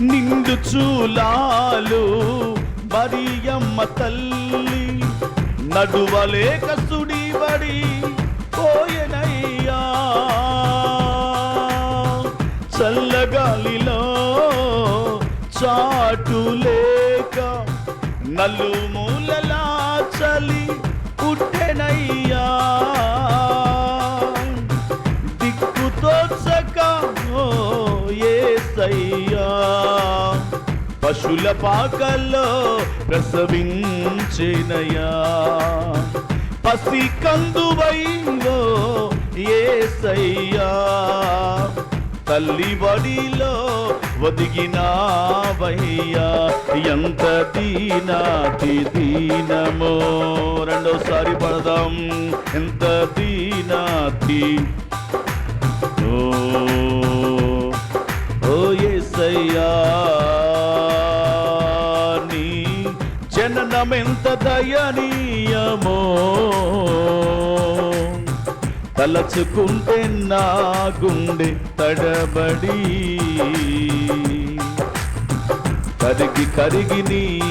నిండు చూలాలు మరియమ్మ తల్లి నడువలేక సుడిబడి పోయెనయ్యా. చల్లగాలిలో చాటులేక నలుమూలలా చలి పుట్టెనయ్యా. దిక్కుతోచక ఓ యేసయ్యా పశుల పాకల్లో ప్రసవించెనయ్యా. పసి కందువైలో యేసయ్యా తల్లి బడిలో ఒదిగినావయ్యా. ఎంత దీనాతి దీనమో. రెండోసారి పడదాం. ఎంత దీనాతి. ఓ ఓ యేసయ్యా, నీ జననమెంత దయనీయమో. తలచుకుంటే నా గుండె తడబడి కరిగి కరిగి నీరగుచున్నది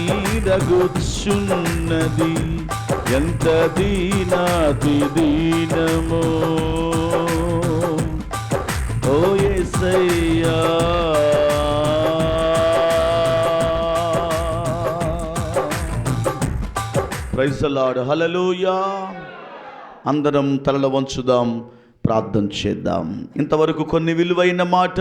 ఎంత దీనాతి దీనమో. ఓ యేసయ్యా, ప్రైజ్ ది లార్డ్. హల్లెలూయా. అందరం తలల వంచుదాం, ప్రార్థన చేద్దాం. ఇంతవరకు కొన్ని విలువైన మాట